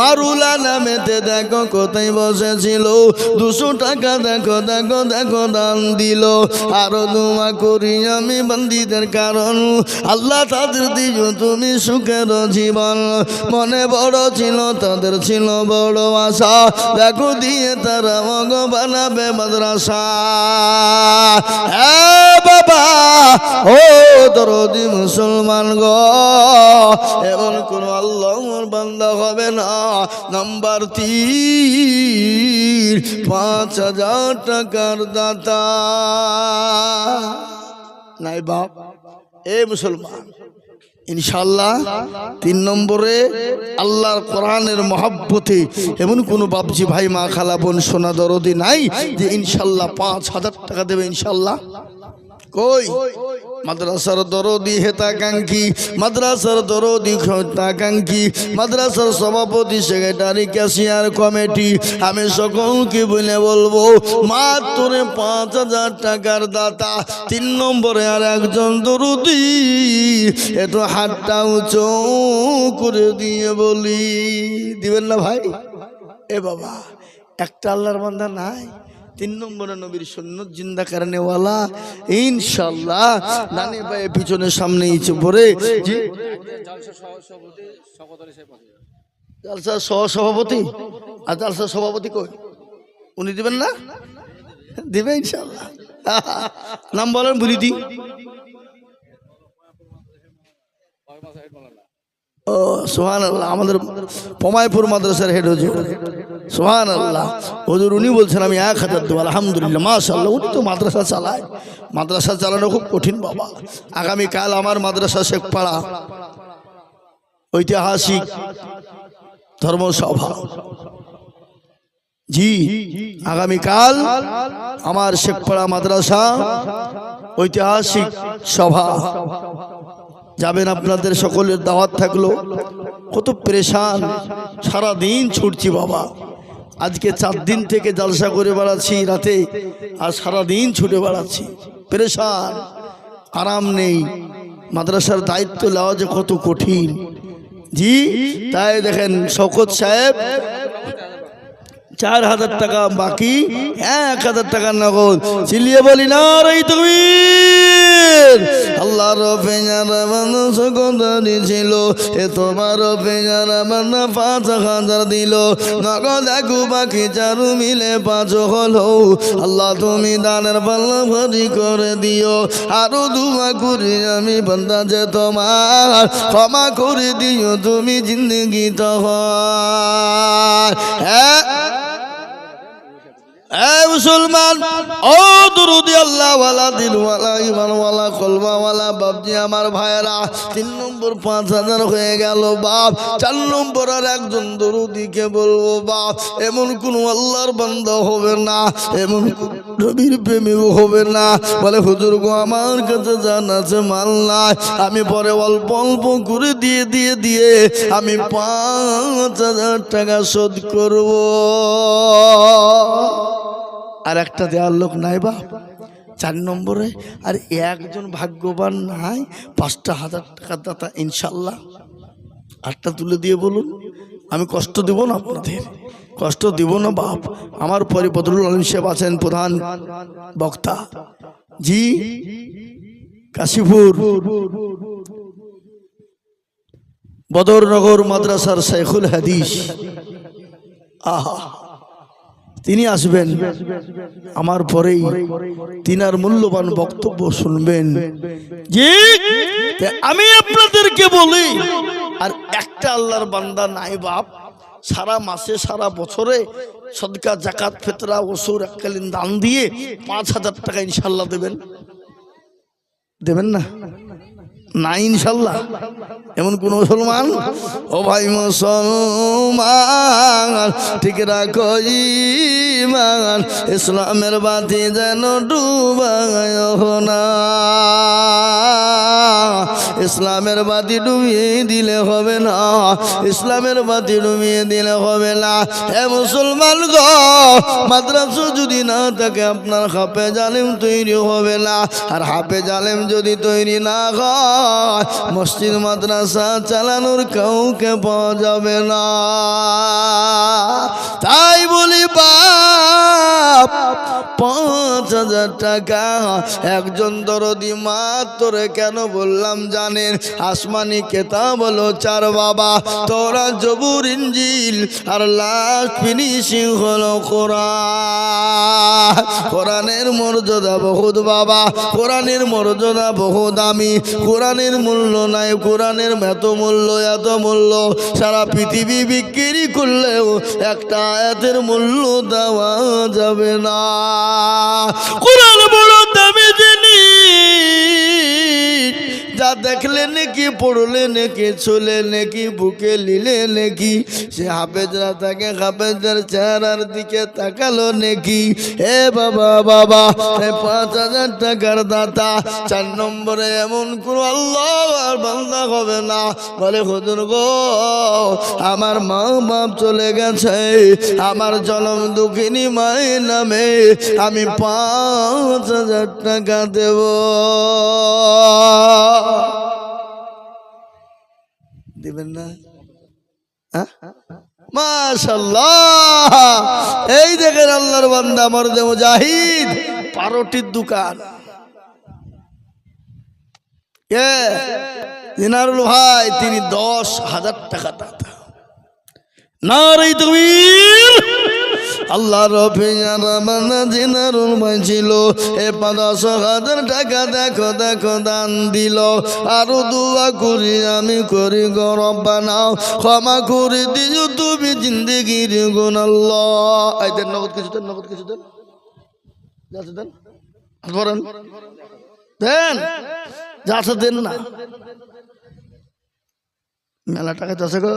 মারুলা নামেতে দেখো কোথায় বসেছিল 200 টাকা দেখো দেখো দেখো দান দিল আরো দোয়া করি আমি বান্দীদের কারণ আল্লাহ তাদের দিও তুমি সুখের জীবন মনে বড় ছিল তাদের ছিল বড় আশা দেখো দিয়ে তারা মগ বানাবে মাদ্রাসা বাবা ও দরদি মুসলমান গো এমন কোন আল্লাহর বান্দা হবে না নাম্বার 3 5,000 টাকার দাতা নাই বাপ এ মুসলমান ইনশাআল্লাহ। 3 নম্বরে আল্লাহর কোরআনের মহব্বতে এমন কোন বাপজি ভাই মা খালা বোন সোনা দরদি নাই যে ইনশাআল্লাহ 5000 টাকা দেবে ইনশাআল্লাহ? কই? মাদ্রাসার দরদি হেতাকাঙ্ক্ষী, মাদ্রাসার দরদি হেতাকাঙ্ক্ষী, মাদ্রাসার সভাপতি, সেক্রেটারি, ক্যাশিয়ার কমিটি, আমি সকলকে বলে বলবো মাত্র 5000 টাকার দাতা। 3 নম্বরে আর একজন দরদি একটু হাতটা উঁচু করে দিয়ে বলি, দিবেন না ভাই? এ বাবা, একটা আল্লাহর বান্দা নাই? 3 নম্বরে নবীর সুন্নত জিন্দা করনে वाला ইনশাআল্লাহ নানি ভাই পিছনে সামনে ইচ্ছে পড়ে জালসা সভাপতি আর জালসা সভাপতি কই? উনি দিবেন না? দিবে ইনশাআল্লাহ। নাম বলেন ভুলি দি। ও সুবহানাল্লাহ, আমাদের পমাইপুর মাদ্রাসার হেড হুজুর, সুবহানাল্লাহ। হুজুর উনি বলছেন আমি 1000 দেব। আলহামদুলিল্লাহ, মাশাআল্লাহ। উনি তো মাদ্রাসা চালায়, মাদ্রাসা চালানো খুব কঠিন বাবা। আগামীকাল আমার মাদ্রাসা শেখপাড়া ঐতিহাসিক ধর্মসভা, জি আগামীকাল আমার শেখপাড়া মাদ্রাসা ঐতিহাসিক সভা, যাবেন? আপনাদের সকলের দাওয়াত থাকলো। কত পরেশান, সারা দিন ছুটছি বাবা। আজকে 4 দিন থেকে জলসা করে বেড়াচ্ছি রাতে, আর সারা দিন ছুটে বেড়াচ্ছি, পরেশান, আরাম নেই। মাদ্রাসার দায়িত্ব নেওয়া যে কত কঠিন, জি। তাই দেখেন শওকত সাহেব 4000 টাকা বাকি, 1000 টাকা নগদ। চিল্লিয়ে বলি না রে তাকবীর। আল্লাহর পেয়ারা বান্দা শওকত দিছিল, এ তোমার পেয়ারা বান্দা 5000 দিল, নগদ এক বাকি 4 মিলে 5 হলো। আল্লাহ তুমি দানের পাল্লা ভারী করে দিও। আরো দুয়া করি আমি বান্দা যে তোমার, ক্ষমা করে দিও তুমি জিন্দগি তখন। হ্যাঁ মুসলমান, ও দুরুদি আল্লাহ ওয়ালা, দিল ওয়ালা, ইমান ওয়ালা, কলবা ওয়ালা বাপজি আমার ভাইরা, 3 নম্বর 5000 হয়ে গেল বাপ। 4 নম্বর আর একজন দুরুদিকে বলবো বাপ, এমন কোন আল্লাহর বান্দা হবে না, এমন নবীর প্রেমিক হবে না বলে হুজুর গো আমার কাছে জান আছে, মাল নাই, আমি পরে অল্প অল্প করে দিয়ে আমি 5000 টাকা শোধ করব। আর একটা দেওয়ার লোক নাই বাপ। 4 নম্বরে আর একজন ভাগ্যবান নাই, 5000 টাকা দাতা ইনশাল্লাহ। আটটা তুলে দিয়ে বলুন, আমি কষ্ট দেব না, আপনাদের কষ্ট দেব না বাপ। আমার পরে বদরুল আলম সাহেব আছেন প্রধান বক্তা, জি কাশীপুর বদরনগর মাদ্রাসার শেখুল হাদিস, আহা তিনি আসবেন আমার পরেই, তিনার মূল্যবান বক্তব্য শুনবেন। জি আমি আপনাদেরকে বলি, আর একটা আল্লাহর বান্দা নাই বাপ, সারা মাসে সারা বছরে সদকা জাকাত ফিতরা ওসুর এককালীন দান দিয়ে 5000 টাকা ইনশাল্লাহ দেবেন, দেবেন না? না ইনশাল্লাহ। এমন কোন মুসলমান? ও ভাই মুসলমান ঠিক রাখো ঈমান, ইসলামের বাতি যেন ডুবায় না, ইসলামের বাতি ডুবিয়ে দিলে হবে না, ইসলামের বাতি ডুবিয়ে দিলে হবে না। হে মুসলমান গো, মাদ্রাসা যদি না থাকে আপনার হাফেজ আলেম তৈরি হবে না, আর হাফেজ আলেম যদি তৈরি না হয় মসজিদ মাদ্রাসা চালানোর কাউকে পাওয়া যাবে না। তাই বলি বাপ, 5000 টাকা একজন দরদি মাত্র কেন বললাম জানেন? আসমানি কেতাব হলো 4 বাবা, তোরা জবুর ইনজিল, আর লাস্ট ফিনিশিং হলো কোরআন। কোরআনের মর্যাদা বহুত বাবা, কোরআনের মর্যাদা বহু দামি, কোরআনের মূল্য নাই, কোরআনের এত মূল্য সারা পৃথিবী বিক্রি করলেও একটা আয়াতের মূল্য দেওয়া যাবে না। কোরআন বড় দামি জিনিস, যার দেখলে নাকি, পড়লে নাকি, ছুলে নাকি, বুকে লিলে নাকি, সে হাফেজরা তাকে হাফেজদের চেহারার দিকে তাকালো নাকি। হে বাবা বাবা, 5,000 টাকার দাতা 4 নম্বরে এমন কোন আল্লাহ আর বান্দা হবে না বলে হুজুর গো আমার মা বাপ চলে গেছে, আমার জনম দুঃখিনী মায়ের নামে আমি 5,000 টাকা দেব। দিবেন না? মাশাআল্লাহ, এই দেখেন আল্লাহর বান্দা মর্দে মুজাহিদ, পারোটির দোকান। কে? জিনারুল ভাই, তিনি 10,000 টাকা দাতা। নারে তাকবীর। আল্লাহর রফিয়ানা জিনারুল ভাই ছিল, এ 10,000 টাকা দেখো দেখো দান দিল। আরো দোয়া করি আমি করি গো রব্বানা ক্ষমা করে দিও তুমি জিন্দেগির গুনাহ। এই দেন নগদ কিছু দেন, নগদ কিছু দেন, যাচ্ছে দেন, ধরেন দেন, যাচ্ছে দেন না। মেলা টাকা যাচ্ছে গো,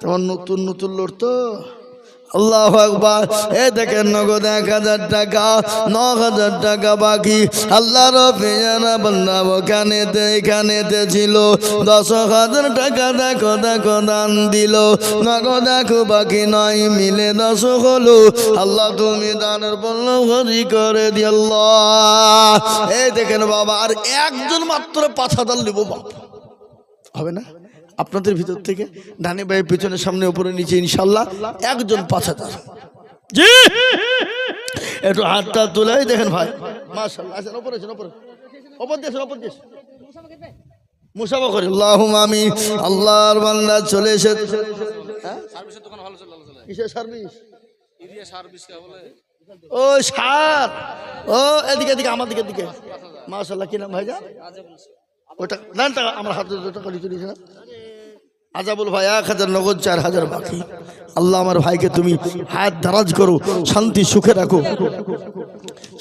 তোমার নতুন নতুন লোড তো। আল্লাহু আকবার। এ দেখেন নগদ 1,000 টাকা, 9,000 টাকা বাকি। আল্লাহর রফিয়ানা বান্দা এখানেতে ছিল, 10,000 টাকা দেখো দেখো দান দিল। নগদ দেখো বাকি 9 মিলে 10 হলো। আল্লাহ তুমি দানের বলল ভরি করে দি আল্লাহ। এই দেখেন বাবা, আর একজন মাত্র 5,000 নিব বাপ, হবে না? আপনাদের ভিতর থেকে ডানে বায়ে পিছনে সামনে উপরে নিচে ইনশাল্লাহ একজন 5,000। জি, একটু হাতটা তুলাই দেখেন ভাই, মাশাআল্লাহ। আছেন উপরে, আছেন উপরে, উপর দিয়েছেন, উপর দিয়েছেন, মুসাফা করি। আল্লাহুম্মা আমিন। আল্লাহর বান্দা চলে এসেছে। সার্ভিসের দোকান ভালো চলে। কিসের সার্ভিস? এরিয়া সার্ভিস কে বলে? ও সার, ও এদিকে এদিকে আমার দিকে। মাশাআল্লাহ। কি নাম ভাইজান? ওটা নাম টাকা আমার হাতে 2 টাকা লিখে দিয়েছে না? আজাবুল ভাই 1,000 নগদ, 4,000 বাকি। আল্লাহ আমার ভাইকে তুমি হাত দারাজ করো, শান্তি সুখে রাখো,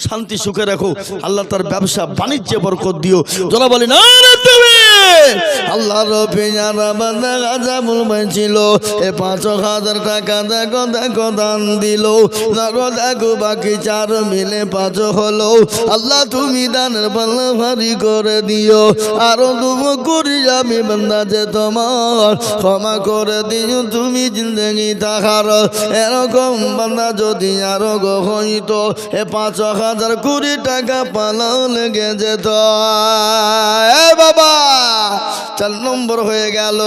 শান্তি সুখে রাখো। আল্লাহ তার ব্যবসা বাণিজ্যে বরকত দিও। যারা বলি না আল্লাহ রফিয়ানা বান্দা আজাবুল ভাই ছিল, এ 5,000 টাকা দেখো দেখো দান দিল। নগদ দেখো বাকি 4 মিলে 5 হলো। আল্লাহ তুমি দানের পাল্লা ভারী করে দিও। আরো দুবো করি আমি বান্দা যে তোমার ক্ষমা করে দিও তুমি জিন্দেগি তাহার। এরকম বান্দা যদি আরো হইত, এ 5,000 কোটি টাকা পালাও লেগে যেত। বাবা 4 নম্বর হয়ে গেল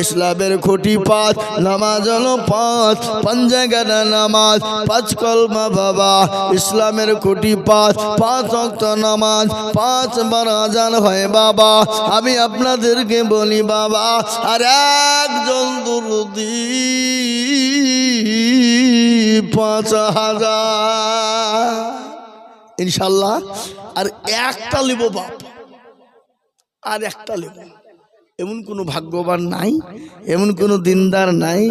ইসলামের খুঁটি 5, নামাজ হলো 5, 5 জায়গার নামাজ, 5 কলমা বাবা। ইসলামের খুঁটি 5, 5 ওয়াক্ত নামাজ, 5 বার আযান হয় বাবা। আমি আপনাদেরকে বলি বাবা, আর একজন দুরূদী 5,000 ইনশাল্লাহ। আর একটা লিব বাপ, আর একটা লিব। এমন কোনো ভাগ্যবান নাই, এমন কোনো দিনদার নাই,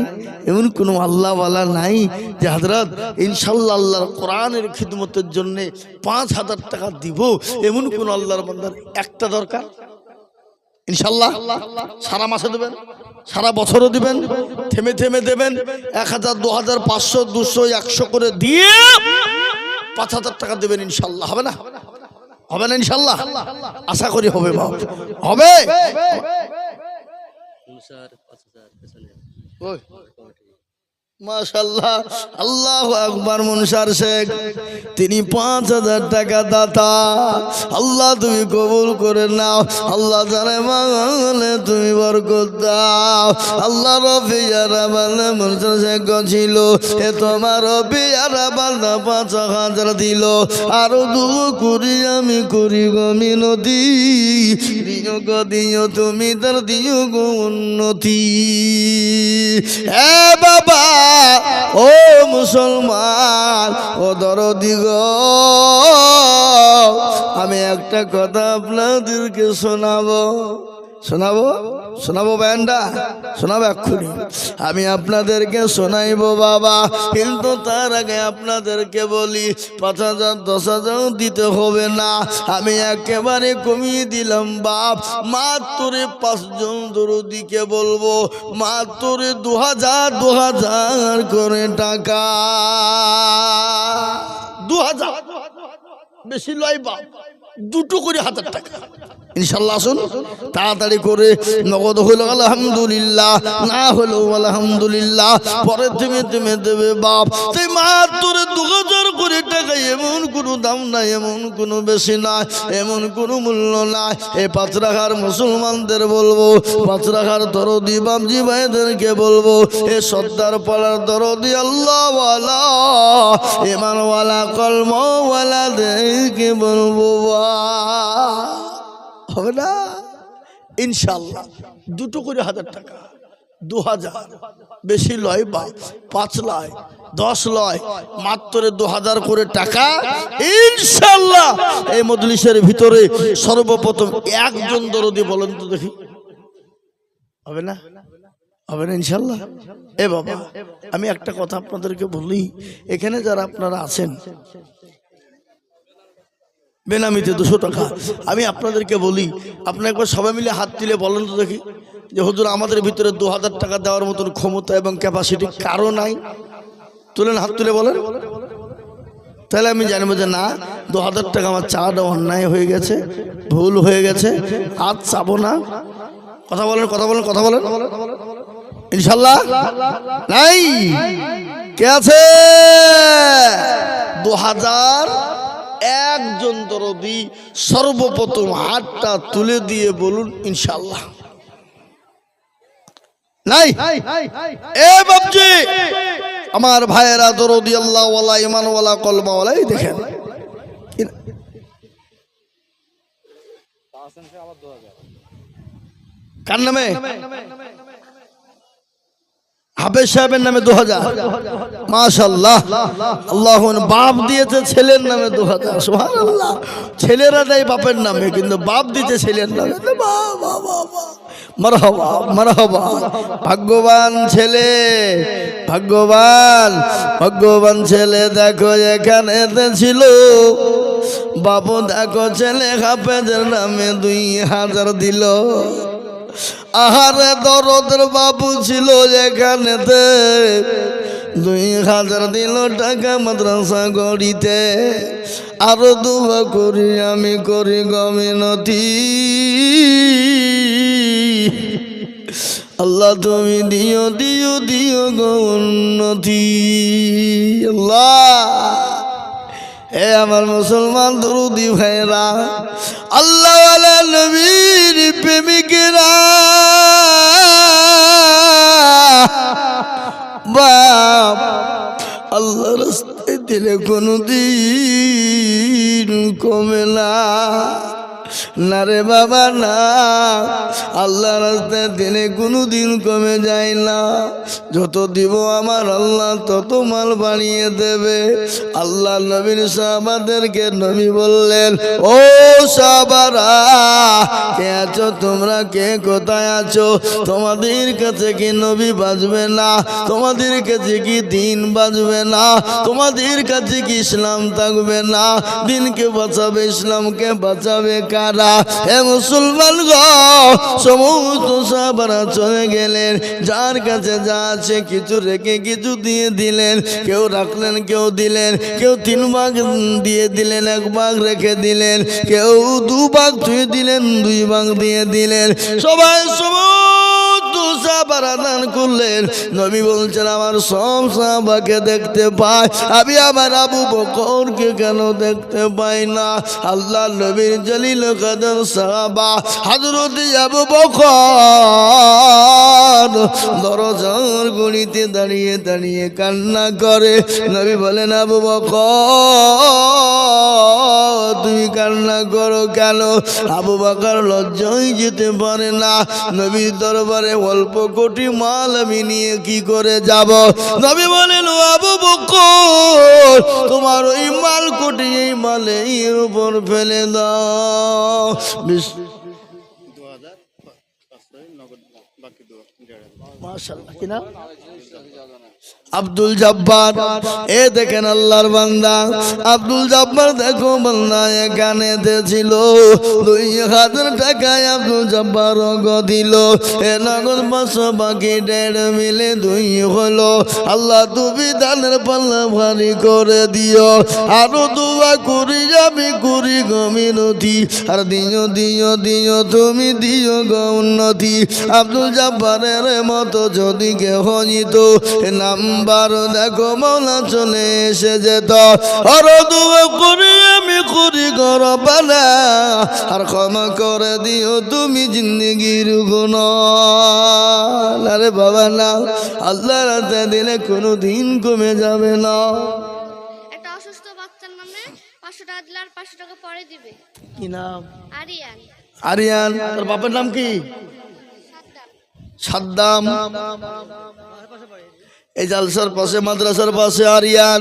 এমন কোনো আল্লাহওয়ালা নাই যে হযরত ইনশাআল্লাহ আল্লাহর কোরআনের খিদমতের জন্য 5,000 টাকা দিব। এমন কোন আল্লাহর বান্দার একটা দরকার ইনশাআল্লাহ সারা মাসে দেবেন, সারা বছরও দিবেন, থেমে থেমে দেবেন। 1,000, 2,000, 500, 200, 100 করে দিয়ে 5,000 টাকা দেবেন ইনশাআল্লাহ। হবে না? হবে না ইনশাআল্লাহ? আশা করি হবে বাপ, হবে। মাশাআল্লাহ, আল্লাহু আকবার। মুনসার শেখ তিনি 5,000 টাকা দাতা। আল্লাহ তুমি কবুল করে নাও। আল্লাহ জানে মালে তুমি বরকত দাও। আল্লাহ রফিয়ারা বান্দা মুনসার শেখ ছিল, এ তোমার রফিয়ারা বান্দা 5,000 দিল। আরো দুঃ করি আমি করি গো মিনতি, দিও গো দিও তুমি তার দিও গো উন্নতি। এ বাবা ও মুসলমান ও দরদি গো, আমি একটা কথা আপনাদেরকে শোনাবো। শোনাবো শোনাবো বয়ানটা শোনাবো এক্ষুনি আমি আপনাদেরকে শোনাইবো বাবা, কিন্তু তার আগে আপনাদেরকে বলি 5,000 10,000 দিতে হবে না, আমি একেবারে কমিয়ে দিলাম বাপ। মাত্র 5 জন দরদিকে বলবো মাত্র 2,000 করে টাকা। 2,000 বেশি লয় বাপ, 2টো করে 1,000 টাকা ইনশাল্লাহ। আসুন তাড়াতাড়ি করে, নগদ হলো আলহামদুলিল্লাহ, না হলো আলহামদুলিল্লাহ, পরে থেমে থেমে দেবে বাপ। তাই মাত্র 2,000 করে টাকা, এমন কোনো দাম নাই, এমন কোনো বেশি নাই, এমন কোনো মূল্য নাই। এই পাঁচরাখার মুসলমানদের বলবো, পাঁচরাখার দরদি বামজি ভাইদেরকে বলবো, এ সর্দার পাড়ার দরদি আল্লাহওয়ালা ইমানওয়ালা কলমওয়ালাদেরকে বলবো হবে না ইনশাল্লাহ। 2টো করে 1,000 টাকা, 2,000 বেশি লয় বা 5 লয় 10 লয়, মাত্র 2,000 করে টাকা ইনশাল্লাহ। এই মজলিসের ভিতরে সর্বপ্রথম একজন দরদি বলেন তো দেখি, হবে না? হবে না ইনশাল্লাহ। এ বাবা, আমি একটা কথা আপনাদেরকে বলি, এখানে যারা আপনারা আছেন বেনামিতে 200 টাকা, আমি আপনাদেরকে বলি, আপনি একবার সবাই মিলে হাত তুলে বলেন তো দেখি যে হুজুর আমাদের ভিতরে 2,000 টাকা দেওয়ার মতন ক্ষমতা এবং ক্যাপাসিটি কারো নাই। তুলেন, হাত তুলে বলেন, তাহলে আমি জানবো যে না 2,000 টাকা আমার চাওয়াটা অন্যায় হয়ে গেছে, ভুল হয়ে গেছে, আজ চাবো না। কথা বলেন কথা বলেন কথা বলেন ইনশাল্লাহ। নাই কে আছে? 2,000 একজন দরদি সর্বপ্রথম হাতটা তুলে দিয়ে বলুন ইনশাল্লাহ। নাই? এ বাবজি আমার ভাইয়েরা দরদি আল্লাহওয়ালা ইমানওয়ালা কলমাওয়ালা, এই দেখেন কার নামে? হাফেজ সাহেবের নামে 2,000, মাশাআল্লাহ। আল্লাহ বাপ দিয়েছে ছেলের নামে 2,000, সুবহানাল্লাহ। ছেলেরা দেয় বাপের নামে, কিন্তু বাপ দিতে ছেলের নামে। মারহাবা মারহাবা, ভাগ্যবান ছেলে, ভাগ্যবান ভাগ্যবান ছেলে। দেখো এখানে ছিল বাবু, দেখো ছেলে হাফেজের নামে 2,000 দিল। আহারে দরদের বাবু ছিল এখানেতে, 2,000 দিল টাকা মাদ্রাসা গড়িতে। আরো দুয়া করি আমি, করি গমিনতি, আল্লাহ তুমি দিও দিও দিও গো উন্নতি। আল্লাহ, এ আমার মুসলমান দরদি ভাইরা, আল্লাহ ওয়ালা নবীর প্রেমিকেরা, বাপ আল্লাহ রাস্তায় দিলে কোনদিন কমে না, না রে বাবা না, আল্লাহ রাস্তায় দিলে কোনোদিন কমে যায় না। যত দিব আমার আল্লাহ তত মাল বাড়িয়ে দেবে। আল্লাহ নবীর সাহাবাদেরকে নবী বললেন, ও সাহাবারা কে আছো তোমরা, কে কোথায় আছো? তোমাদের কাছে কি নবী বাঁচবে না? তোমাদের কাছে কি দিন বাঁচবে না? তোমাদের কাছে কি ইসলাম থাকবে না? দিনকে বাঁচাবে, ইসলামকে বাঁচাবে কারা? হে মুসলমান গো, সমস্ত সাহাবারা চলে গেলেন, যার কাছে যা আছে কিছু রেখে কিছু দিয়ে দিলেন। কেউ রাখলেন, কেউ দিলেন, কেউ 3 ভাগ দিয়ে দিলেন, 1 ভাগ রেখে দিলেন, কেউ 2 ভাগ ছুঁয়ে দিলেন, 2 ভাগ দিয়ে দিলেন। সবাই সমস্ত সাহাবারা দান করলেন। নবী বলছেন আমার সব সাহাবাকে দেখতে পাই, আমি আমার আবু বকরকে কেন দেখতে পাই না? আল্লাহ নবীর জলিল কদর সাহাবা হযরত আবু বকর দরজার গলিতে দাঁড়িয়ে দাঁড়িয়ে কান্না করে। নবী বলেন, আবু বকর তুমি কান্না করো কেন? আবু বকর লজ্জায় যেতে পারে না। নবীর দরবারে অল্প কোটি মাল আমি নিয়ে কি করে যাব? নবী বলেন, আবু বকর তোমার ওই মাল কোটি এই মালে এর উপর ফেলে দাও। মাশাআল্লাহ। কি নাম? আব্দুল জব্বার। এ দেখেন আল্লাহর বান্দা আব্দুল জব্বার, দেখো বান্দা এখানে ছিল 2000 টাকায় আব্দুল জব্বার নগদ দিল। এ নগদ 500 বাকি 1.5 মিলে 2 হলো। আল্লাহ তুমি দানের পাল্লা ভারী করে দিও। আরো দোয়া করি আমি করি গো মিনতি, আর দিও দিও দিও তুমি দিও গো উন্নতি। আব্দুল জব্বারের মতো যদি কেউ হইত নাম্বার দেখো মৌলা চলে এসে যেত। আর দোয়া করি আমি করি গো রব্বানা, আর ক্ষমা করে দিও তুমি জিন্দেগির গুনাহ। আরে বাবা না, আল্লাহর রাতে দিলে কোনো দিন কমে যাবে না। একটা অসুস্থ বাচ্চার নামে 500 টাকা দিলে আর 500 টাকা পরে দিবে। কি নাম? আরিয়ান। আরিয়ান। তোর বাপের নাম কি? সাদ্দাম। এই জালসার পাশে মাদ্রাসার পাশে আরিয়ান।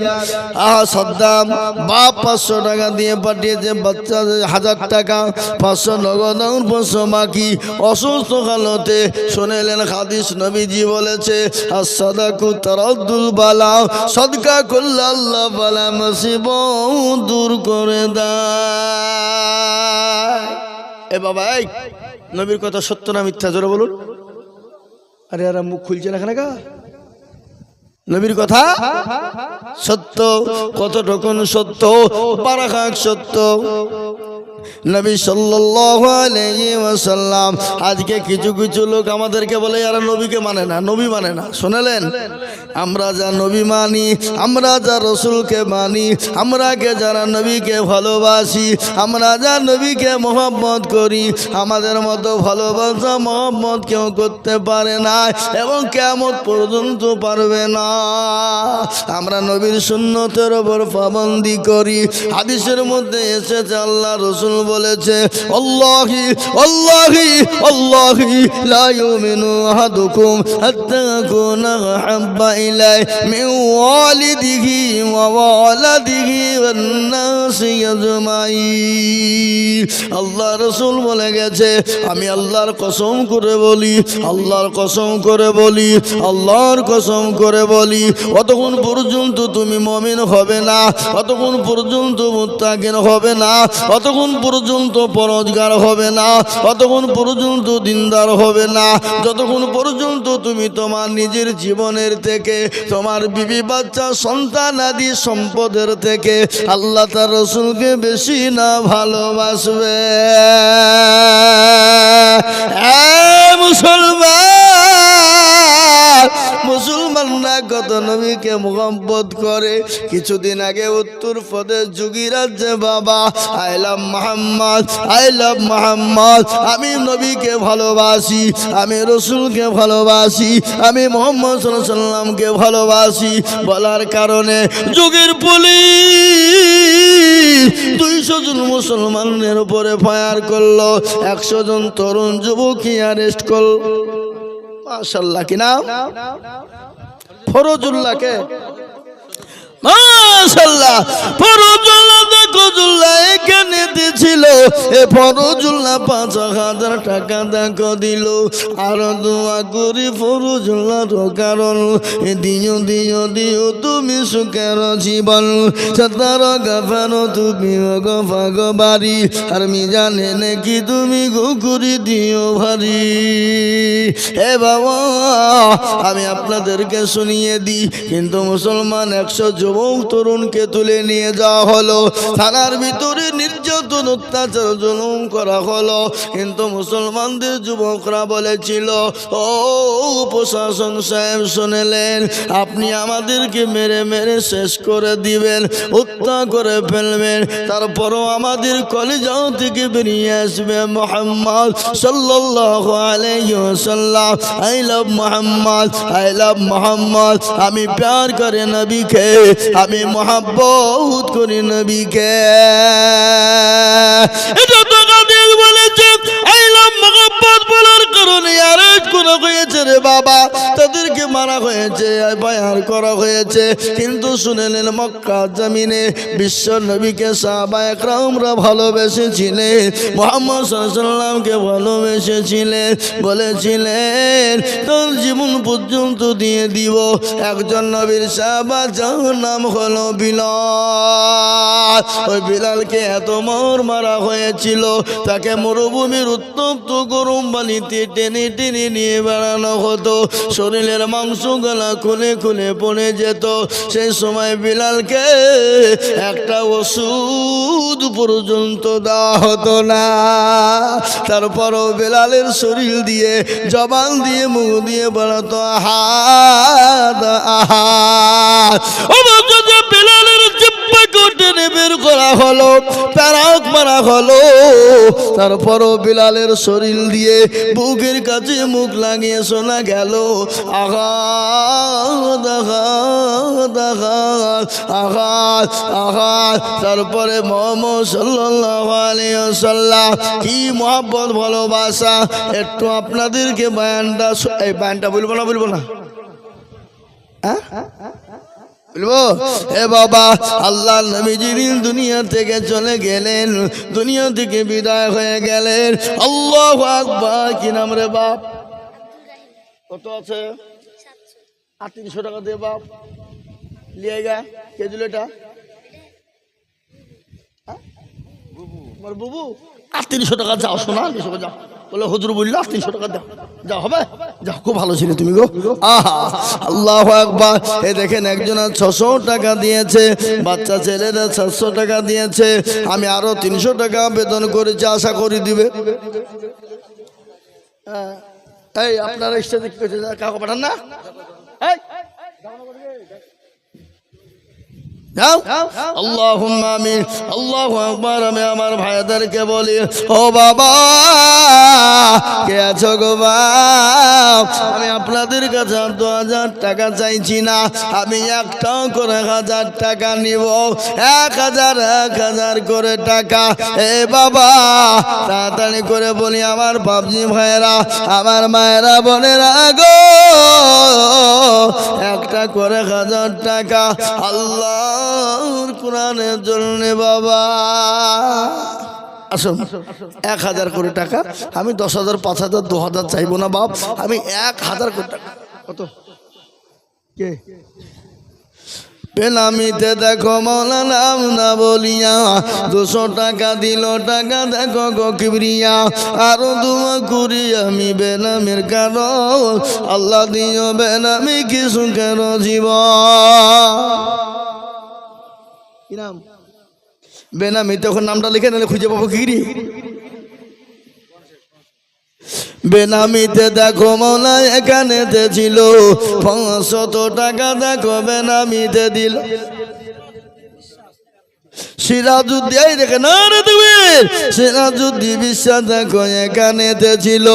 আহা সাদ্দাম বাপ 500 টাকা দিয়ে পাঠিয়েছে, বাচ্চা 1000 টাকা, 500 নগদ, 500 বাকি। অসুস্থ হালতে শুনেলেন হাদিস, নবীজি বলেছে as-সাদাকু তারাদ্দুল বালা, সদকা করলে আল্লাহ বালা মুসিবত দূর করে দেয়। এ বাবা, এই নবীর কথা সত্য না মিথ্যা জোরে বলুন। আরে আর মুখ খুলছে না কেন? নবীর কথা সত্য। কতটুকুন সত্য? পারাখাক সত্য। নবী সাল্লাল্লাহু আলাইহি ওয়াসাল্লাম। আজকে কিছু কিছু লোক আমাদেরকে বলে এরা নবীকে মানে না, নবী মানে না। শুনলেন, আমরা যা নবী মানি, আমরা যা রসুলকে মানি, আমরাকে যারা নবীকে ভালোবাসি, আমরা যা নবীকে মহব্বত করি, আমাদের মতো ভালোবাসা মহব্বত কেউ করতে পারে না এবং কিয়ামত পর্যন্ত পারবে না। আমরা নবীর সুন্নতের উপর পাবন্দি করি। হাদিসের মধ্যে এসেছে আল্লাহ রসুল বলেছে আল্লাহি আল্লাহি আল্লাহি লা ইউমিনু আহাদুকুম হাত্তা কুনা হাব্বা ইলাই মিন ওয়ালিদিহি ওয়া ওয়ালাদিহি ওয়ান নাসি আজমাইন। আল্লাহ রাসূল বলে গেছে, আমি আল্লাহর কসম করে বলি, আল্লাহর কসম করে বলি, আল্লাহর কসম করে বলি, অতক্ষণ পর্যন্ত তুমি মুমিন হবে না, অতক্ষণ পর্যন্ত মুত্তাকিন হবে না, অতক্ষণ পর্যন্ত পরহেজগার হবে না, অতক্ষণ পর্যন্ত দিনদার হবে না, যতক্ষণ পর্যন্ত তুমি তোমার নিজের জীবনের থেকে, তোমার বিবি বাচ্চা সন্তান আদি সম্পদের থেকে আল্লাহ তার রাসূলকে বেশি না ভালোবাসবে। মুসলমানরা কত নবীকে মুহাব্বত করে। কিছুদিন আগে উত্তর প্রদেশ যোগীরাজ্যে বাবা I love Mohammad, I love Mohammad, আমি নবীকে ভালোবাসি, আমি রসুলকে ভালোবাসি, আমি মোহাম্মদ সাল্লাল্লাহু আলাইহি ওয়াসাল্লামকে ভালোবাসি বলার কারণে যুগের পুলিশ 200 জন মুসলমানের উপরে ফায়ার করলো, 100 জন তরুণ যুবককে অ্যারেস্ট করল। মাশাআল্লাহ। কি নাম? ফরজুল্লাহকে। মাশাআল্লাহ। ফরজুল্লাহ দেখুল্লাহ এখানে দিছিল, এ ফরজুল্লাহ 5000 টাকা দেখো দিল। আর দোয়া করি ফরজুল্লাহর কারণ দিও দিও দিও তুমি সুখের জীবন, সতার গাফানো তুমি গফাগ বাড়ি, আর মিজানে নাকি তুমি গুকুরি দিও ভারী। হে বাবা, আমি আপনাদেরকে শুনিয়ে দিই, কিন্তু মুসলমান 100 যুবক তরুণকে তুলে নিয়ে যাওয়া হলো, থানার ভিতরে নির্যাতন অত্যাচার জুলুম করা হলো, কিন্তু মুসলমানদের যুবকরা বলেছিল, ও প্রশাসন সাহেব শুনলেন, আপনি আমাদেরকে মেরে মেরে শেষ করে দিবেন, হত্যা করে ফেলবেন, তারপরও আমাদের কলিজা থেকে বেরিয়ে আসবে মুহাম্মদ সাল্লাল্লাহু আলাইহি ওয়াসাল্লাম। I love Mohammad, I love Mohammad, আমি প্যার করে নবীকে, আমি মহব্বত করি নবীকে। এটা তো কাদের বলেছে, আই লাভ মহব্বত বলার কারণে অ্যারেস্ট করা হয়েছে রে বাবা, তাদেরকে মারা হয়েছে, বায়ান করা হয়েছে, কিন্তু শুনেলেন মক্কা জমিনে বিশ্ব নবীকে সাহাবায়ে কেরামরা ভালোবেসেছিলেন, মুহাম্মদ সাল্লাল্লাহু আলাইহি ওয়াসাল্লামকে ভালোবেসেছিলেন, বলেছিলেন তোর জীবন পর্যন্ত দিয়ে দিব। একজন নবীর সাহাবা যার নাম হলো বিলাল, ওই বিলালকে এত মারা হয়েছিল, তাকে মরুভূমির উত্তপ্ত গরম বালিতে টেনে টেনে নিয়ে বেড়ানো হতো, শরীরের মাংসগুলা খুলে খুলে পড়ে যেত। সেই সময় বিলালকে একটা ওষুধ পর্যন্ত দেওয়া হতো না। তারপরও বিলালের শরীর দিয়ে, জবান দিয়ে, মুখ দিয়ে বেড়াতো আহাদ আহাদ। বিলালের জিহ্বাকে টেনে বের করা হলো, তারাক মারা হলো, তারপরও বিলালের শরীর দিয়ে বুকের কাছে মুখ লাগিয়ে শোনা গেল আঘাত আঘাত আঘাত আঘাত আঘাত। তারপরে মুহাম্মদ সাল্লাল্লাহু আলাইহি ওয়াসাল্লাম কি মহব্বত ভালোবাসা, একটু আপনাদেরকে বয়ানটা বলবো না হ্যাঁ বলবো? এ বাবা, আল্লাহ নবী যেদিন দুনিয়া থেকে চলে গেলেন, দুনিয়া থেকে বিদায় হয়ে গেলেন, আল্লাহু আকবার। কি নাম রে বাপ? কত আছে? 300 টাকা দিয়ে বাপ লিয়ে গা। কে দিল এটা? আমার বুবু। 300 টাকা যাও, শোনা 300 যাও, বলে হুজুর বললো 300 টাকা দাও, যাও হবে, যাও, খুব ভালো ছিল তুমি গো। আহা, আল্লাহু আকবার। এই দেখেন একজন 600 টাকা দিয়েছে, বাচ্চা ছেলেরা 700 টাকা দিয়েছে, আমি আরো 300 টাকা বেতন করেছি, আশা করি দিবে। এই আপনারা স্টেজে কি করছে, কাউকে পাঠান না? আল্লাহুম্মা আমিন, আল্লাহু আকবার। আমি আমার ভাইদেরকে বলি, ও বাবা কে আছো গো বাপ, আমি আপনাদের কাছে 2000 টাকা চাইছি না, আমি একটা করে 1000 টাকা নিব, 1000 করে টাকা। এ বাবা তাড়াতাড়ি করে বলি, আমার বাপজি ভাইয়েরা, আমার মায়েরা, বোনেরা গো, একটা করে 1000 টাকা আল্লাহর কোরআনের জন্য বাবা। আসুন, 1000 করে টাকা, আমি 10,000, 5,000, 2,000 চাইবো না বাপ, আমি 1000 করে টাকা। কত? কে বেনামিতে দেখো মৌলা নাম না বলিয়া 200 টাকা দিল, টাকা দেখো গো কিবরিয়া, আরো দুয়া করি আমি বেনামের কারণ, আল্লাহ দিও বেনামি কি সুখের জীবন। কি নাম? বেনামি। তখন নামটা লিখে নিলে খুঁজে পাবো কি? বেনামিতে দেখো মৌলা এখানেতে ছিল 500 টাকা, দেখো বেনামিতে দিল। সিরাজুদ্দিন দেখে না রে তুমি, সিরাজুদ্দিন বিশ্বাস দেখো এখানেতে ছিল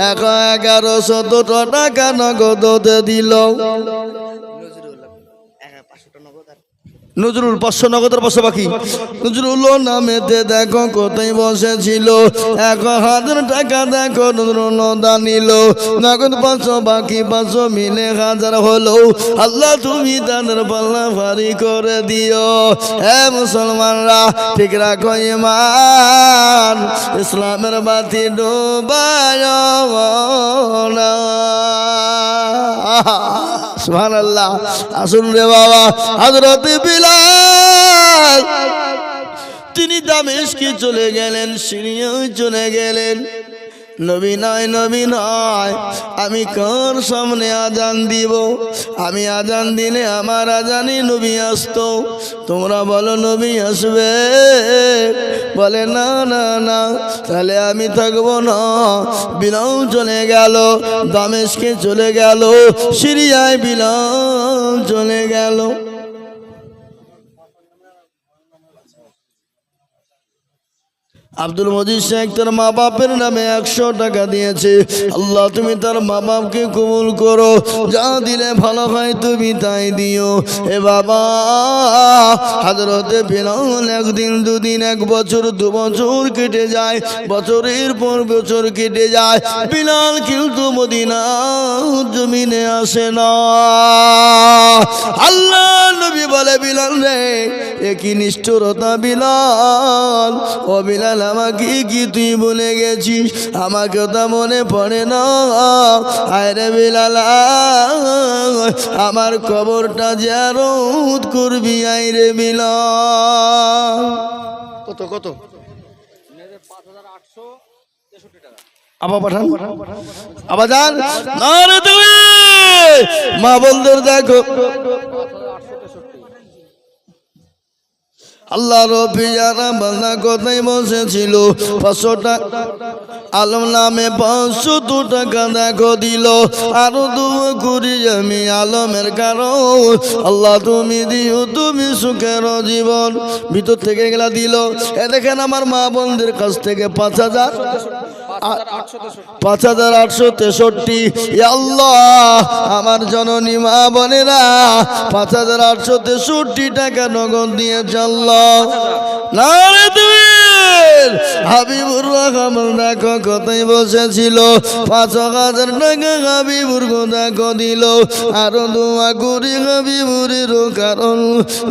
1100 টাকা নগদ দিল। নজরুল 500 নগদের 500 বাকি। নজরুল নামেতে দেখো কোথায় বসেছিল, 1000 টাকা দেখো নজরুল দানিল, নগদ 500 বাকি 500 মিলে 1000 হলো। আল্লাহ তুমি তাদের পাল্লা ভারী করে দিও। হে মুসলমানরা, ঠিক রাখো ঈমান, ইসলামের বাতি ডুবায় না। সুবহানাল্লাহ। আসুন রে বাবা, হযরত বিলাল তিনি দামেস্কে চলে গেলেন, সিরিয়ায় চলে গেলেন। নবী নয়, নবী নয়, আমি কার সামনে আজান দিব? আমি আজান দিলে আমার আজানে নবী আসতো, তোমরা বলো নবী আসবে? বলে না না না, তাহলে আমি থাকবো না। বিলাল চলে গেল, দামেস্কে চলে গেল, সিরিয়ায় বিলাল চলে গেল। আব্দুল মজিদ শেখ তার মা বাপের নামে 100 টাকা দিয়েছে। আল্লাহ তুমি তার মা বাপকে কবুল করো, যা দিলে ভালো হয় তুমি তাই দিও। এ বাবা, হযরতে বিলাল একদিন দুদিন 1 বছর 2 বছর কেটে যায়, বছরের পর বছর কেটে যায়, বিলাল কিন্তু মদিনার জমিনে আসে না। আল্লাহ নবী বলে, বিলাল রে, এ কি নিষ্ঠুরতা বিলাল, ও বিলাল আমাকে কি তুই বলে গেছিস, আমাকে তা মনে পড়ে না। আরে বিলাল, আমার কবরটা জিয়ারত করবি আইরে বিলাল। কত কত? আবার পাঠান, আবার যান। আরে তুমি মা বলদের দেখো, আল্লাহ রবিয়ারা বান্দা কোথায় বসেছিল, 500 টাকা আলম নামে 500 টাকা দেখো দিল। আরো দোয়া করি আমি আলমের কারণ, আল্লাহ তুমি দিও তুমি সুখের জীবন। ভিতর থেকে গেলা দিল। এ দেখেন আমার মা বোনদের কাছ থেকে 5863। আল্লাহ আমার জননী মা বোনেরা 5863 টাকা নগদ দিয়েছে আল্লাহ। নারে তুমি হাবিবুর রহমান দেখো কোথায় বসেছিল, 5000 টাকা হাবিবুর দেখো দিল। আরো দোয়া করি হাবিবুরের কারণ,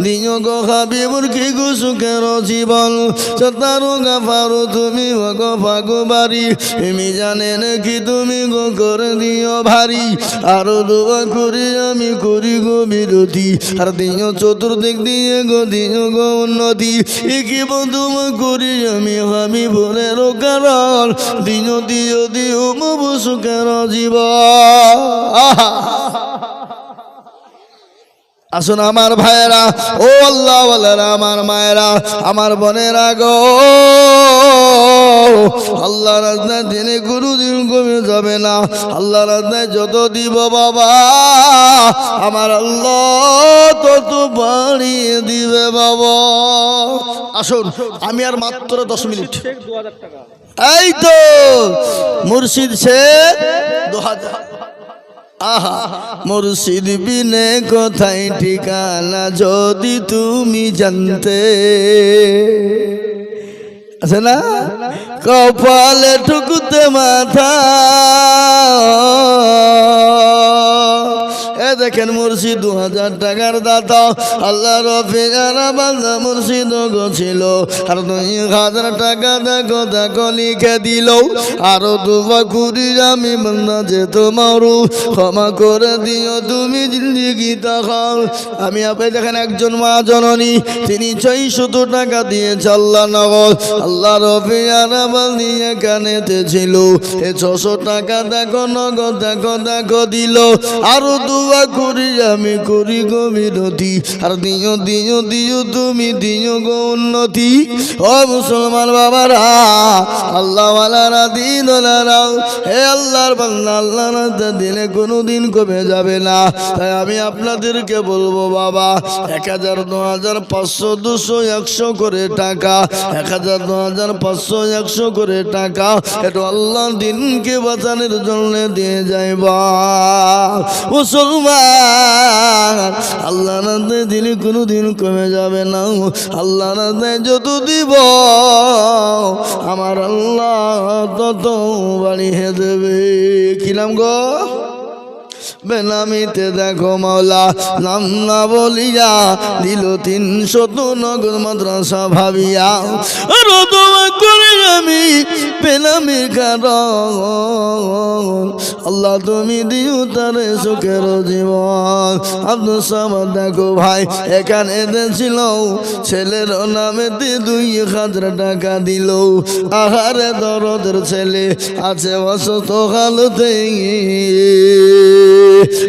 দিও গো হাবিবুর কি গো সুখের জীবন। সতারো গাফারো তুমি গো ভাগবাড়ি, আমি জানে নাকি তুমি গো করে দিও ভারী। আরো দোয়া করি আমি করি গো বিরতি, আর দিও চতুর্দিক দিয়ে গো দিও গো উন্নতি। কি বন্ধু করি আমি হাবিবুরের কারণ, দিও দিও দিও মবু সুখের জীবন। আসুন আমার ভাইয়েরা, ও আল্লাহ ওয়ালারা, আমার মায়েরা, আমার বোনেরা গো, আল্লাহ রাস্তায় দিনে কোনোদিন কমে যাবে না। আল্লাহ রাস্তায় যত দিব বাবা, আমার আল্লাহ তত বাড়িয়ে দিবে বাবা। আসুন, আমি আর মাত্র 10 মিনিট। এই তো মুর্শিদ সে 2000। আহা, মুর্শিদ বিনে কোথায় ঠিকানা যদি তুমি জানতে, আছে না কপালে ঠুকুতে মাথা। এ দেখেন মুর্শিদ 2000 টাকার দাতা, আল্লাহ রফিকারা বান্দা মুর্শিদ গছিল। আর 2000 টাকা দেখো দেখো লিখে দিল। আরো দুবা করি আমি বান্দা যে তোমারও ক্ষমা করে দিও তুমি জিন্দিগি তাকাও। আমি আপনি দেখেন একজন মা জননী, তিনি 600 টাকা দিয়েছে আল্লাহ নগদ। আল্লাহ রফিকারা বান্দিয়ে কানেতে ছিল, এ 600 টাকা দেখো নগদ দেখো দেখো দিল। আরো দুবা করি আমি করি গো বিরতি, আর দিও দিও দিও তুমি দিও গো উন্নতি। ও মুসলমান বাবারা, আল্লাহ ওয়ালারা দিনওয়ালারা, হে আল্লাহর বান্দা, আল্লাহ রাস্তা দিলে কোনোদিন কমে যাবে না। তাই আমি আপনাদেরকে বলবো বাবা, 1000 2000 500 200 100 করে টাকা, 1000 2000 500 100 করে টাকা, এটা আল্লাহ দিনকে বাঁচানোর জন্য দিয়ে যাইবা মুসলমান। আল্লাহ রাস্তে দিলে কোনোদিন কমে যাবে না। আল্লাহ রাস্তে যত দিব আমার আল্লাহ তত বাড়িয়ে দেবে। কি নাম গো? বেনামিতে দেখো মাওলা নাম না বলিয়া দিল 300 নগদ মাদ্রাসা ভাবিয়া। আর দোয়া করে আমি বেনামির কারণ, আল্লাহ তুমি দিও তারে সুখের জীবন। আব্দুল সামাদ দেখো ভাই এখানে ছিল, ছেলের নামে 2000 টাকা দিল। আহারে দরদের ছেলে আছে অসুস্থ হালতে,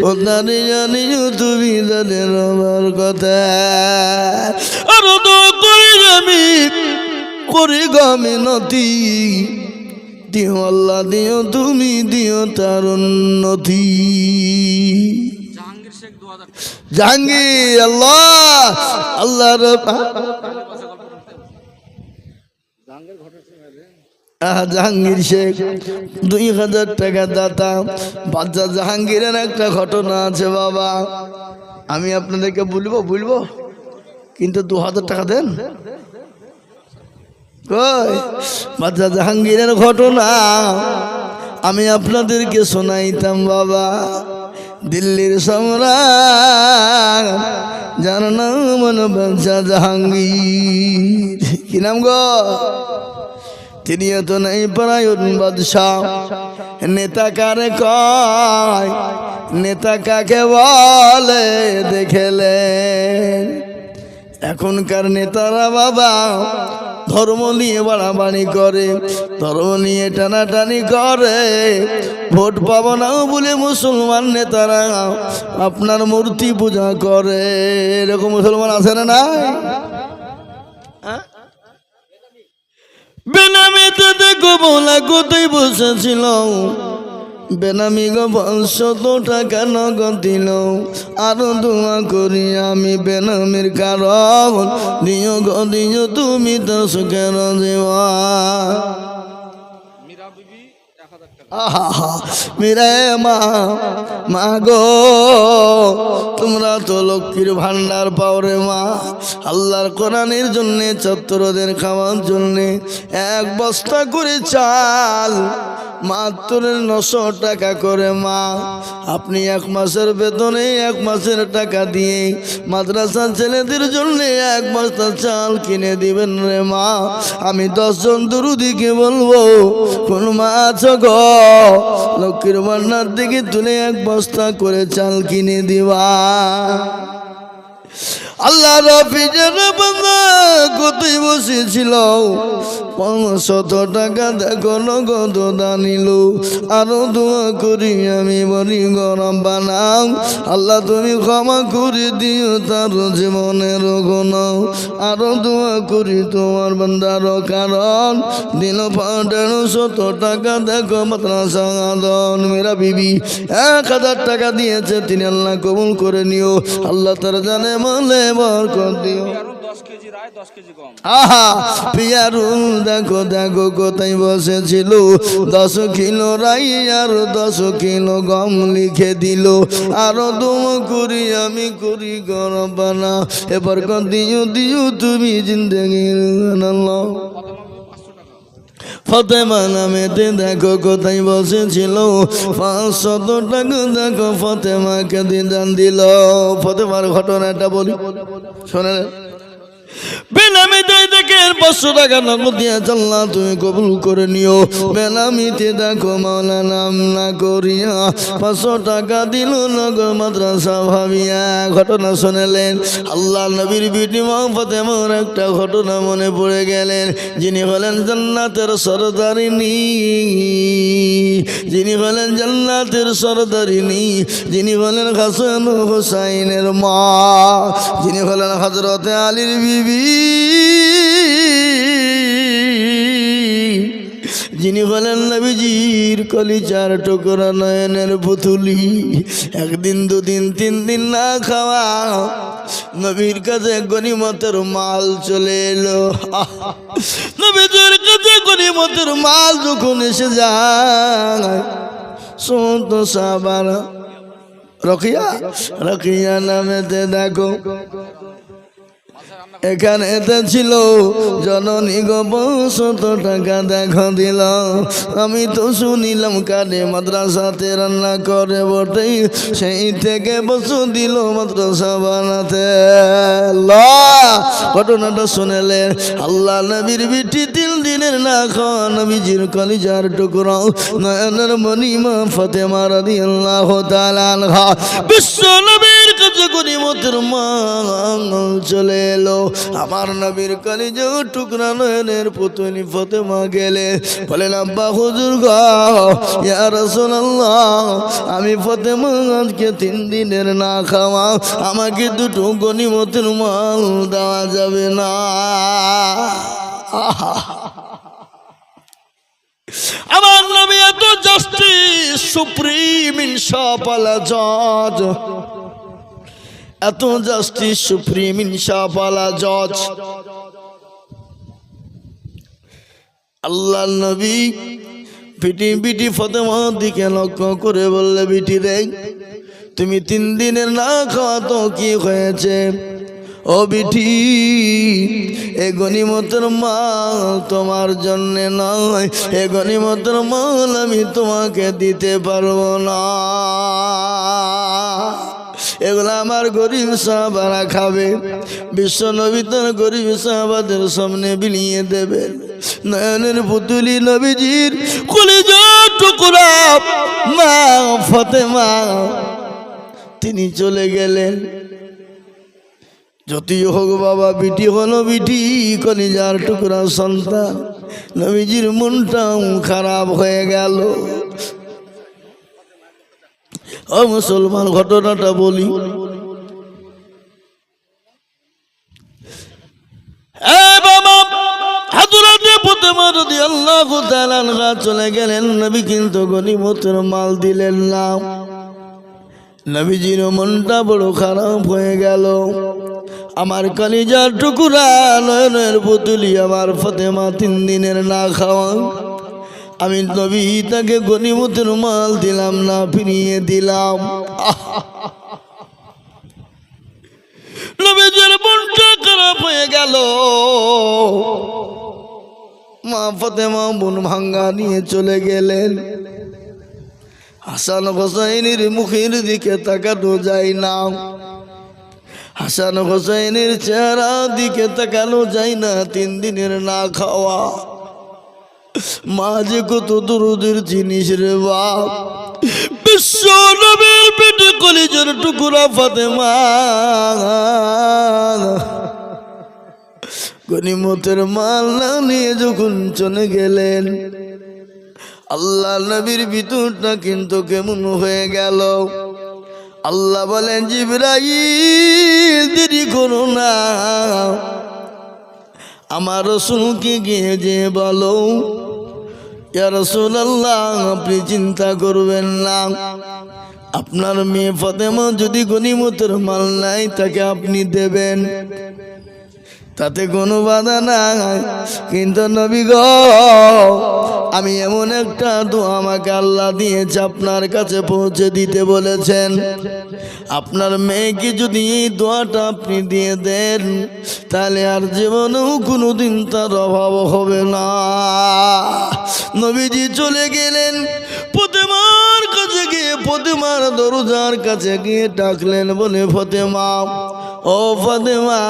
ও জানি জানিও তুমি জানেন আমার কথা। আর দোয়া করি আমি করি গামিনতি, দিও আল্লাহ দিও তুমি দিও তার উন্নতি। জাহাঙ্গীর আল্লাহ আল্লাহ জাহাঙ্গীর শেখ 2000 টাকা দাতা। বাচ্চা জাহাঙ্গীরের একটা ঘটনা আছে বাবা, আমি আপনাদেরকে বলবো কিন্তু 2000 টাকা দেন। কই বাচ্চা জাহাঙ্গীরের ঘটনা আমি আপনাদেরকে শোনাইতাম বাবা। দিল্লির সম্রাট যার নাম হলো বাচ্চা জাহাঙ্গীর, কি নাম গো? তিনি তো নাই পরায়ণ বাদশাহ। নেতা কারে কয়, নেতা কাকে বলে দেখেলেন। এখনকার নেতারা বাবা ধর্ম নিয়ে বাড়াবাড়ি করে, ধর্ম নিয়ে টানাটানি করে। ভোট পাবো না বলে মুসলমান নেতারা আপনার মূর্তি পূজা করে। এরকম মুসলমান আছে না নাই? বেনামিতে দেখো বলা কোথায় বসেছিল, বেনামি গো 500 টাকা নগদ দিল। আরো দোয়া করি আমি বেনামির কারণ, দিও গো দিও তুমি তো সুখের জীবন। মেরে মা গো তোমরা তো লক্ষ্মীর ভান্ডার পাও রে মা। আল্লাহর কোরআনের জন্যে, ছাত্রদের খাওয়ার জন্যে 1 বস্তা করে চাল মাত্র 900 টাকা করে মা। আপনি 1 মাসের বেতনে 1 মাসের টাকা দিয়ে মাদ্রাসার ছেলেদের জন্য 1 বস্তা চাল কিনে দিবেন রে মা। আমি 10 জন দুরুদিকে বলবো, কোন মা আছো গো লক্ষ্মীর ভান্ডার থেকে তুলে 1 বস্তা করে চাল কিনে দিবা। আল্লাহ রফিজের বান্দা কোথায় বসেছিল, 500 টাকা দেখো নগদ দানিল। আরো দোয়া করি আমি বলি গরম বানাও, আল্লাহ তুমি ক্ষমা করে দিও তার জীবনের গুণ। আরো দোয়া করি তোমার বান্দার কারণ, দিল 150 টাকা দেখো মাদ্রাসা আদন। মেরা বিবি 1000 টাকা দিয়েছে, তিনি আল্লাহ কবুল করে নিও। আল্লাহ তার জানে মনে বরকত দিও। আহা পিয়ারু দেখো দেখো কোথায় বসেছিল, 10 কিলো রাই আর 10 কিলো গম লিখে দিল। আরো দোয়া করি আমি করি গরম বানা, এবার দিও দিও তুমি জিন্দগির আল্লাহ। ফতেমা নামেতে দেখো কোথায় বসেছিল, 500 টাকা দেখো ফতেমাকে দিদান দিল। ফতেমার ঘটনাটা বলি শোনেন। বেনামিতে দেখে 500 টাকা নগদ দিয়ে আল্লাহ তুমি কবুল করে নিও। বেনামিতে দেখো মাওলা নাম না করিয়া 500 টাকা দিল নগদ মাদ্রাসা ভাবিয়া। ঘটনা শুনলেন আল্লাহ নবীর বিটি মা ফাতেমার একটা ঘটনা মনে পড়ে গেলেন। যিনি হলেন জান্নাতের সরদারিনী, যিনি হলেন জান্নাতের সরদারিনী, যিনি হলেন হাসান হুসাইনের মা, যিনি হলেন হযরতে আলীর বিবি, যিনি হলেন নবীজির কলিজার টুকরা নয়নের পুতুলি। 1 দিন 2 দিন 3 দিন না খাওয়া নবীর কাছে গনিমতের মাল চলে এলো। নবীজির কাছে গনিমতের মাল যখন এসে যায়, সমস্ত সাহাবারা রকিয়া নামেতে দেখো এখানে ছিল জননী গো 500 টাকা দেখো দিল। আমি তো শুনিলাম কানে মাদ্রাসাতে রান্না করে বটে, সেই থেকে বসু দিল মাদ্রাসা বানাতে। ঘটনাটা শুনেলেন আল্লাহ নবীর বিটি 3 দিনের না খাওয়া নবীজির কলিজার টুকরা নয়নের মণিমা ফাতেমা রাদিয়াল্লাহু তাআলা আনহা বিশ্ব নবীর কাছে গনিমতের মাল চলে এলো। আমার নবীর কলিজা টুকরা নয়নের পুতুলি ফাতেমা গেলে বলেন, আব্বা হুজুর গো ইয়া রাসূলুল্লাহ, আমি ফাতেমা আজকে 3 দিনের না খাওয়া, আমাকে 2টো গনিমতের মাল দেওয়া যাবে না? আমার নবী এত জাস্টিস, সুপ্রিম ইনসাফওয়ালা জজ, এত জাস্টিস, সুপ্রিম ইনসাফওয়ালা জজ। আল্লাহ নবী বিটি ফাতেমার দিকে লক্ষ্য করে বললে, বিটি রে, তুমি 3 দিনের না খাওয়া তো কি হয়েছে? ও বিটি, এ গনিমতের মাল তোমার জন্য নয়, এ গনিমতের মাল আমি তোমাকে দিতে পারবো না, এগুলো আমার গরিব সাহাবারা খাবে। বিশ্ব নবী তার গরিব সাহাবাদের সামনে বিলিয়ে দেবেন। নয়নের পুতুলি নবীজির কলিজার টুকরা মা ফাতেমা তিনি চলে গেলেন। যতই হোক বাবা, বিটি হলো বিটি, কলিজার টুকরা সন্তান। নবীজির মনটাও খারাপ হয়ে গেল। ও মুসলমান, ঘটনাটা বলি। চলে গেলেন নবী, কিন্তু গনিমতের মাল দিলেন না। নবীজির মনটা বড় খারাপ হয়ে গেল। আমার কলিজার টুকরা নয়নের পুতুলি আমার ফাতেমা 3 দিনের না খাওয়া, আমি নবী তাকে গনিমতের মাল দিলাম না, ফিরিয়ে দিলাম। নবীজির মনটা খারাপ হয়ে গেল। মা ফাতেমা মন ভাঙ্গা নিয়ে চলে গেলেন। হাসান হোসাইনের মুখের দিকে তাকানো যায় না, হাসান হোসাইনের চেহারা দিকে তাকানো যায় না। 3 দিনের না খাওয়া। মা যে কত দরদের জিনিস রে বাপ। বিশ্ব নবীর পেটে কলিজার টুকরা ফাতেমা গনিমতের মাল না নিয়ে যখন চলে গেলেন, আল্লাহ নবীর ভিতরটা কিন্তু কেমন হয়ে গেল। আল্লাহ বলেন, জিবরাইল দেরি করো না, আমার রাসূলকে গিয়ে যে বলো, ইয়া রাসূলুল্লাহ, আপনি চিন্তা করবেন না, আপনার মেয়ে ফাতেমা যদি গনিমতের মাল নাই তাকে আপনি দেবেন, তাতে কোনো বাধা নাই। কিন্তু নবী গো, আমি এমন একটা দোয়া আমাকে আল্লাহ দিয়েছে, আপনার কাছে পৌঁছে দিতে বলেছেন। আপনার মেয়েকে যদি এই দোয়াটা আপনি দিয়ে দেন, তাহলে আর জীবনেও কোনোদিন তার অভাব হবে না। নবীজি চলে গেলেন। ফাতেমার কাছে গিয়ে, ফাতেমার দরজার কাছে গিয়ে ডাকলেন, বলে, ফাতেমা, ও ফাতেমা,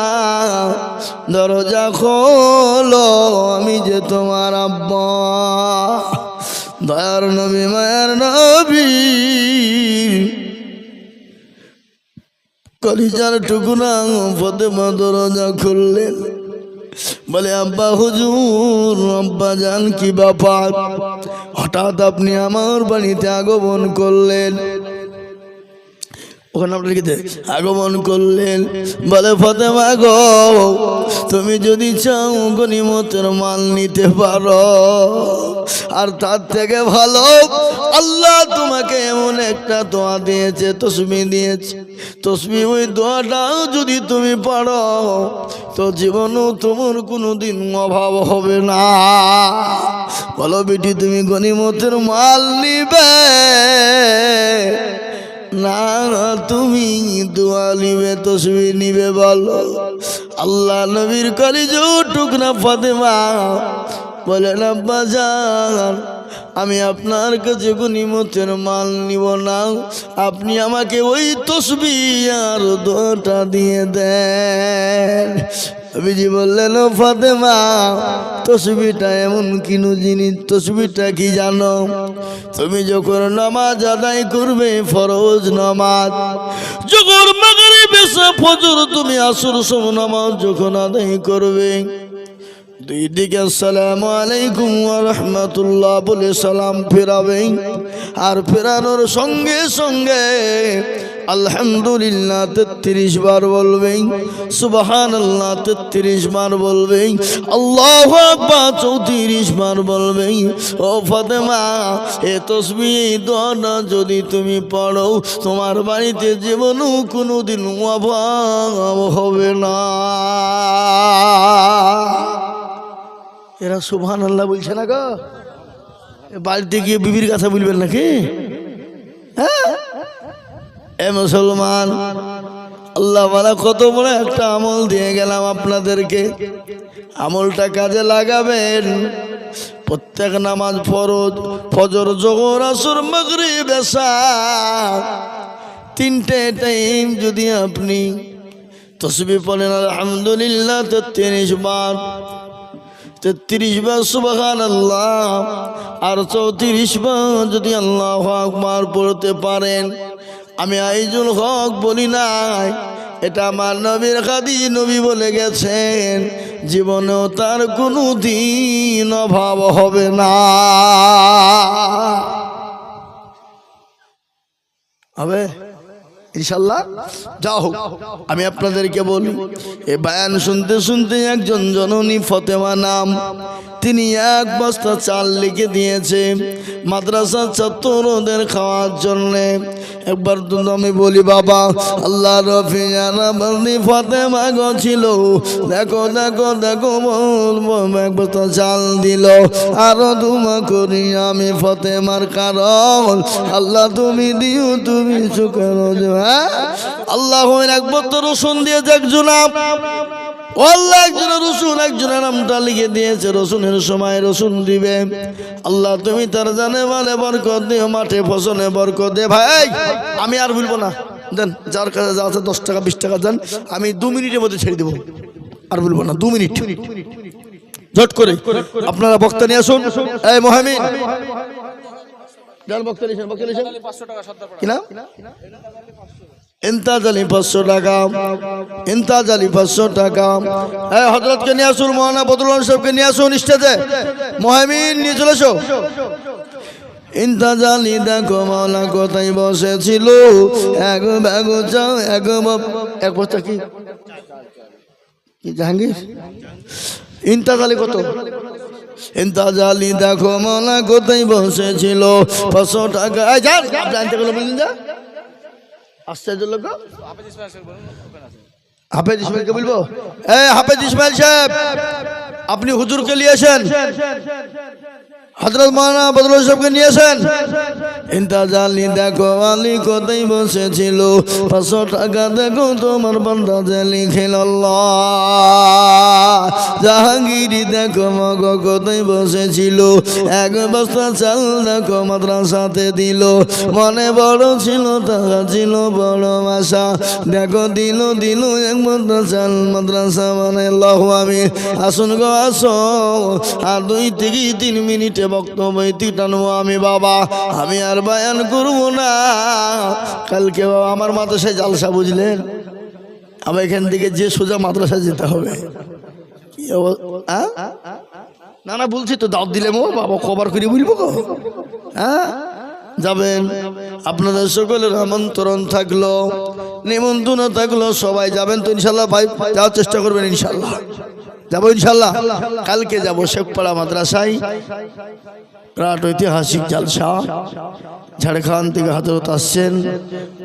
দরজা খোলো, আমি যে তোমার আব্বা, দয়ার নবী, মায়ার নবী। কলিজার টুকরা ফাতেমা দরজা খুললেন, বলে, আব্বা হুজুর, আব্বা জান, কি ব্যাপার, হঠাৎ আপনি আমার বাড়িতে আগমন করলেন? ওখানে আপনার আগমন করলেন। বলে, ফাতেমা গো, তুমি যদি চাও গনিমতের মাল নিতে পারো, আর তার থেকে ভালো আল্লাহ তোমাকে এমন একটা দোয়া দিয়েছে, তসবিহ দিয়েছে, তসবিহ, ওই দোয়াটাও যদি তুমি পারো তো জীবনেও তোমার কোনোদিন অভাব হবে না। বলো বেটি, তুমি গনিমতের মাল নিবে না তুমি দোয়া নিবে, তসবিহ নিবে? বলো। আল্লাহ নবীর কলিজার টুকরা ফাতেমা বলেন, আব্বা জান, আমি আপনার কাছে গনিমতের মাল নিব না, আপনি আমাকে ওই তসবিহ আর দোয়াটা দিয়ে দেন। নবীজি বললেন, ও ফাতেমা, তসবিহটা এমন কিনু জিনিস, তসবিহটা কি জানো? তুমি যখন নামাজ আদায় করবে, ফরজ নামাজ, যখন মাগরিব এশা ফজর, তুমি আসর সব নামাজ যখন আদায় করবে, দুই দিকে আসসালামু আলাইকুম ওয়া রাহমাতুল্লাহ বলে সালাম ফেরাবে, আর ফেরানোর সঙ্গে সঙ্গে আলহামদুলিল্লাহ 33 বার বলবে, সুবহানাল্লাহ 33 বার বলবে, আল্লাহু আকবার 34 বার বলবে। ও ফাতেমা, এ তসবিহ, এই দোয়াটা যদি তুমি পড়ো, তোমার বাড়িতে জীবনেও কোনোদিন অভাব হবে না। এরা সুবহানাল্লাহ বলছে না গো? বাড়িতে গিয়ে বিবির কথা বলবেন নাকি? হ্যাঁ এ মুসলমান, আল্লাহ ওয়ালা কত বড় একটা আমল দিয়ে গেলাম আপনাদেরকে। আমলটা কাজে লাগাবেন। প্রত্যেক নামাজ ফরজ, ফজর, যোহর, আসর, মাগরিব, এশা, তিনটে টাইম যদি আপনি তাসবিহ পড়েন আলহামদুলিল্লাহ 33 বার, 33 বার সুবহানাল্লাহ, আর 34 বার যদি আল্লাহু আকবার পড়তে পারেন, আমি আইজুল হক বলি নাই, এটা আমার নবীর খাদি নবী বলে গেছেন, জীবনেও তার কোনো দিন অভাব হবে না। হবে ইনশাল্লাহ। যাও হোক, আমি আপনাদেরকে বলি, এ বয়ান শুনতে শুনতে একজন জননী ফতেমা নাম, তিনি 1 বস্তা চাল লিখে দিয়েছে মাদ্রাসার ছাত্রদের খাওয়ার জন্যে। একবার তো আমি বলি, বাবা আল্লাহ রফি জানা বন্দি ফতেমা গো ছিল, দেখো দেখো দেখো বলবো 1 বস্তা চাল দিল, আরো দুমা করি আমি ফতেমার, কারণ আল্লাহ তুমি দিও, তুমি সুখের। আল্লাহ 1 বস্তা রসুন দিয়েছে একজন, আল্লাহ একজনের রসুন, একজনের নামটা লিখে দিয়েছে, রসুনের সময় রসুন দিবে। আল্লাহ তুমি তার জানে মানে বরকত দিও, মাঠে ফসলে বরকত দে। ভাই আমি আর বলবো না, দেন যার কাছে যা আছে 10 টাকা 20 টাকা দেন, আমি 2 মিনিটের মধ্যে ছেড়ে দেবো, আর বলবো না, 2 মিনিট ঝট করে আপনারা বক্তা নিয়ে আসুন। এই মহামিন বক্তা নিয়েছেন, বক্তা নিয়েছেন কিনা? ইন্তাজ আলী 500 টাকা, ইন্তাজ আলী 500 টাকা। এই হযরতকে নিয়ে আসুন, মৌলানা বদরুল সাহেবকে নিয়ে আসুন স্টেজে, মহামিন নিয়ে চলে এসো। ইন্তাজ আলী দেখো মৌলা কোথায় বসেছিল, এক বস্তা কি জাহাঙ্গীর? ইন্তাজ আলী কত? ইন্তাজ আলী দেখো মৌলা কোথায় বসেছিল, 500 টাকা। জানতে গেল বললেন যা আশ্চর্য লোক। হাফেজ ইসমাইলকে বলবো, এই হাফেজ ইসমাইল সাহেব, আপনি হুজুরকে নিয়েছেন, হযরত মাওলানা বদরুল সাহেবকে নিয়েছেন। ইন্তাজ আলী দেখো আলী কোথায় বসেছিল, 500 টাকা দেখো তোমার বান্দা যে লিখিল আল্লাহ। জাহাঙ্গীরি দেখো মগো কোথায় বসেছিল, 1 বস্তা চাল দেখো মাদ্রাসাতে দিল, মনে বড় ছিল টাকা ছিল বড় আশা, দেখো দিল 1 বস্তা চাল মাদ্রাসা মানে। আল্লাহু আমিন। আসুন গো আসো, আর 2 থেকে 3 মিনিটে বক্তব্য টানবো আমি। বাবা আমি আর বয়ান করবো না, কালকে বাবা আমার মাদ্রাসায় জালসা, বুঝলেন? আবার এখান থেকে যে সোজা মাদ্রাসায় যেতে হবে। না না বলছি তো, দাওয়াত দিলে বাবা কবার করে বলবো গো। হ্যাঁ যাবেন, আপনাদের সকলের আমন্ত্রণ থাকলো, নিমন্ত্রণ থাকলো, সবাই যাবেন তো ইনশাল্লাহ? ভাই যাওয়ার চেষ্টা করবেন ইনশাল্লাহ? যাবো ইনশাল্লাহ। কালকে যাবো শেখপাড়া মাদ্রাসায়, বিরাট ঐতিহাসিক জালসা। ঝাড়খণ্ড থেকে হযরত আসছেন,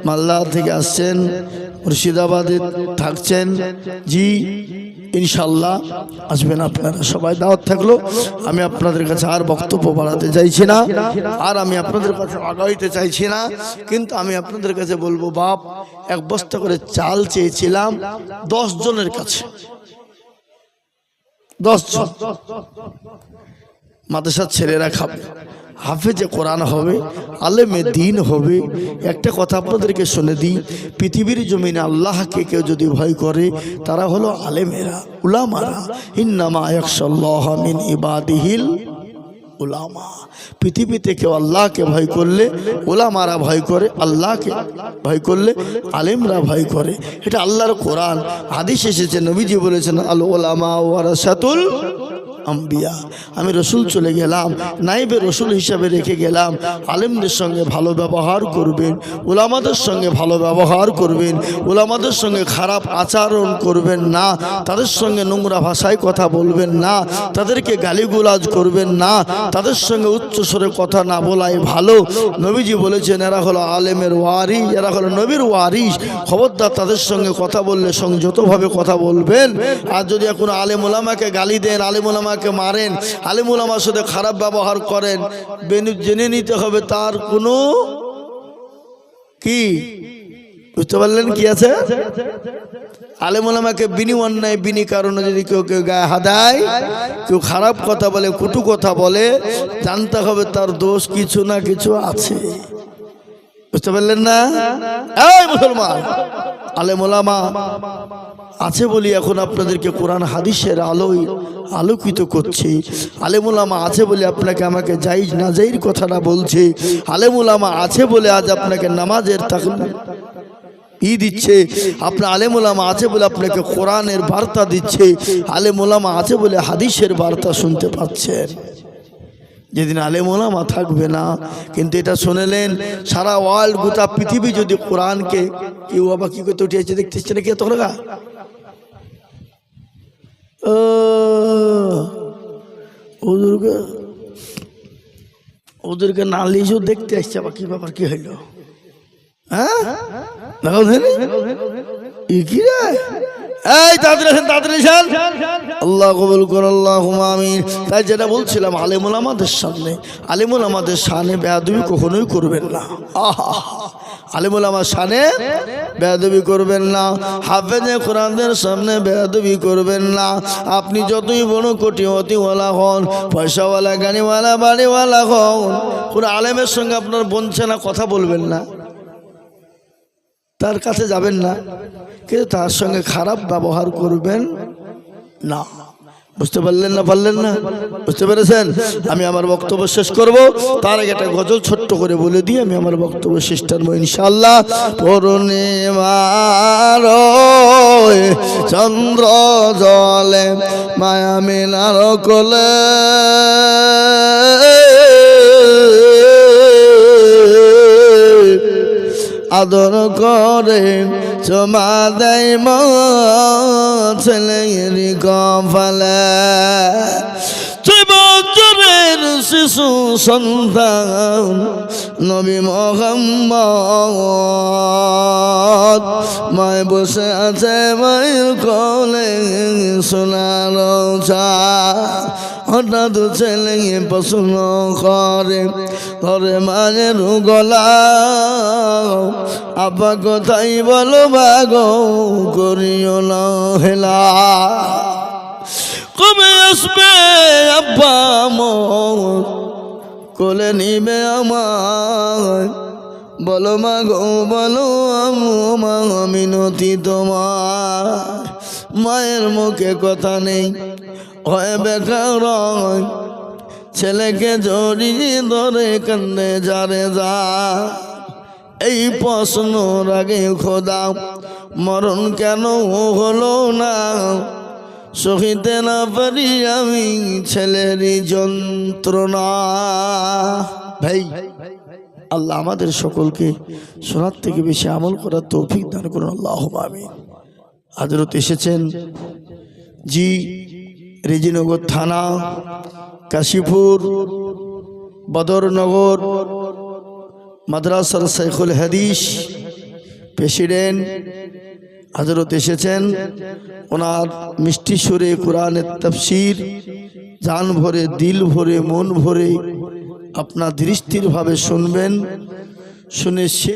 মালদা থেকে আসছেন, মুর্শিদাবাদে থাকছেন, জি ইনশাল্লাহ আসবেন আপনারা সবাই, দাওয়াত থাকলো। আমি আপনাদের কাছে আর বক্তব্য বাড়াতে চাইছি না, আর আমি আপনাদের কাছে আগাইতে চাইছি না, কিন্তু আমি আপনাদের কাছে বলবো, বাপ 1 বস্তা করে চাল চেয়েছিলাম 10 জনের কাছে, 10 জন মাদ্রাসার ছেলেরা খাবে, হাফেজে কোরআন হবে, আলেমে দিন হবে। একটা কথা আপনাদেরকে শুনে দিই, পৃথিবীর জমিনে আল্লাহকে কেউ যদি ভয় করে, তারা হলো আলেমেরা, উলামারা। ইন্নামা ইয়াখশাল্লাহ মিন ইবাদিহিল উলামা। পৃথিবীতে কেউ আল্লাহকে ভয় করলে উলামারা ভয় করে, আল্লাহকে ভয় করলে আলেমরা ভয় করে। এটা আল্লাহর কোরআন, হাদিস এসেছে, নবীজি বলেছেন আল উলামা ওয়ারাসাতুল আম্বিয়া। আমি রসুল চলে গেলাম, নাইবে রসুল হিসাবে রেখে গেলাম। আলেমদের সঙ্গে ভালো ব্যবহার করবেন, উলামাদের সঙ্গে ভালো ব্যবহার করবেন, উলামাদের সঙ্গে খারাপ আচরণ করবেন না, তাদের সঙ্গে নোংরা ভাষায় কথা বলবেন না, তাদেরকে গালিগুলাজ করবেন না, তাদের সঙ্গে উচ্চস্বরে কথা না বলাই ভালো। নবীজি বলেছেন এরা হলো আলেমের ওয়ারিস, এরা হলো নবীর ওয়ারিস। খবরদার তাদের সঙ্গে কথা বললে সংযতভাবে কথা বলবেন। আর যদি এখন আলেম ওলামাকে গালি দেন, আলেম ওলামা ওলামাকে মারেন, আলেম ওলামার সাথে খারাপ ব্যবহার করেন, জেনে নিতে হবে তার কোনো কি, বুঝতে পারলেন কি আছে? আলেম ওলামাকে বিনি অন্যায় বিনি কারণে যদি কেউ কেউ গায়ে হাদায়, কেউ খারাপ কথা বলে, কটু কথা বলে, জানতে হবে তার দোষ কিছু না কিছু আছে। বুঝতে পারলেন না? এই মুসলমান, আলেম ওলামা আছে বলি এখন আপনাদেরকে কোরআন হাদিসের আলোয় আলোকিত করছি। আলেম ওলামা আছে বলে আপনাকে আমাকে জায়েজ না জায়েজ কথাটা বলছে। আলেম ওলামা আছে বলে আজ আপনাকে নামাজের দিচ্ছে। আপনার আলেম ওলামা আছে বলে আপনাকে কোরআনের বার্তা দিচ্ছে। আলেম ওলামা আছে বলে হাদিসের বার্তা শুনতে পাচ্ছেন। যেদিন আলেম ওলামা থাকবে না, কিন্তু এটা শুনেলেন সারা ওয়ার্ল্ড গোটা পৃথিবী যদি কোরআনকে, কেউ বাবা কি করতে উঠেছে দেখতেছে না, কে তখন ওদেরকে না লিজও দেখতে আসছে, আবার কি ব্যাপার, কি হইল? হ্যাঁ কি রে, এই তাড়াতাড়ি আসেন, আল্লাহ কবুল করুন, আল্লাহুম্মা আমিন। তাই যেটা বলছিলাম, আলেম ওলামাদের সামনে, আলেম ওলামাদের শানে বেয়াদবি কখনোই করবেন না। আলেম ওলামার শানে বেয়াদবি করবেন না, হাফেজে কোরআনদের সামনে বেয়াদবি করবেন না। আপনি যতই বড় কোটিপতিওয়ালা হন, পয়সাওয়ালা, গাড়িওয়ালা, বাড়িওয়ালা হন, কোনো আলেমের সঙ্গে আপনার বনছে না, কথা বলবেন না, তার কাছে যাবেন না, কিন্তু তার সঙ্গে খারাপ ব্যবহার করবেন না। বুঝতে পারলেন না? পারলেন না? বুঝতে পেরেছেন? আমি আমার বক্তব্য শেষ করব, তার আগে একটা গজল ছোট্ট করে বলে দিই, আমি আমার বক্তব্য শেষ করব ইনশাআল্লাহ। পূর্ণিমার চন্দ্র জলে মায়া মিনার কোলে, আদর করে চমা দেয় মা ছেলের কপালে, 6 বছরের শিশু সন্তান নবী মুহাম্মদ, মায় বসে আছে মায়ের কোলে সোনার চাঁদ, হঠাৎ ছেলে প্রশ্ন করে ধরে মায়ের গলা, আব্বা কোথায় বলো বাগো, করিও না হেলা, কবে আসবে আব্বা মোর, কোলে নিবে আমার, বলো মা গো বলো মা, মিনতি তোমার। মায়ের মুখে কথা নেই, হয় বেকার, ছেলেকে জড়িয়ে ধরে কান্নে যারে যা। এই প্রশ্ন আগে খোদা মরণ কেন হলো না, সহিতে না পারি আমি ছেলেরই যন্ত্রণা। ভাই, আল্লাহ আমাদের সকলকে শোনার থেকে বেশি আমল করার তৌফিক দান করুন, আল্লাহুম্মা আমিন। হযরত এসেছেন জি রেজিনগর থানা, কাশীপুর, বদরনগর মাদ্রাসার শাইখুল হাদিস প্রেসিডেন্ট হযরত এসেছেন। ওনার মিষ্টি সুরে কোরআনের তাফসীর জান ভরে, দিল ভরে, মন ভরে আপনার দৃষ্টির ভাবে শুনবেন। শুনে সে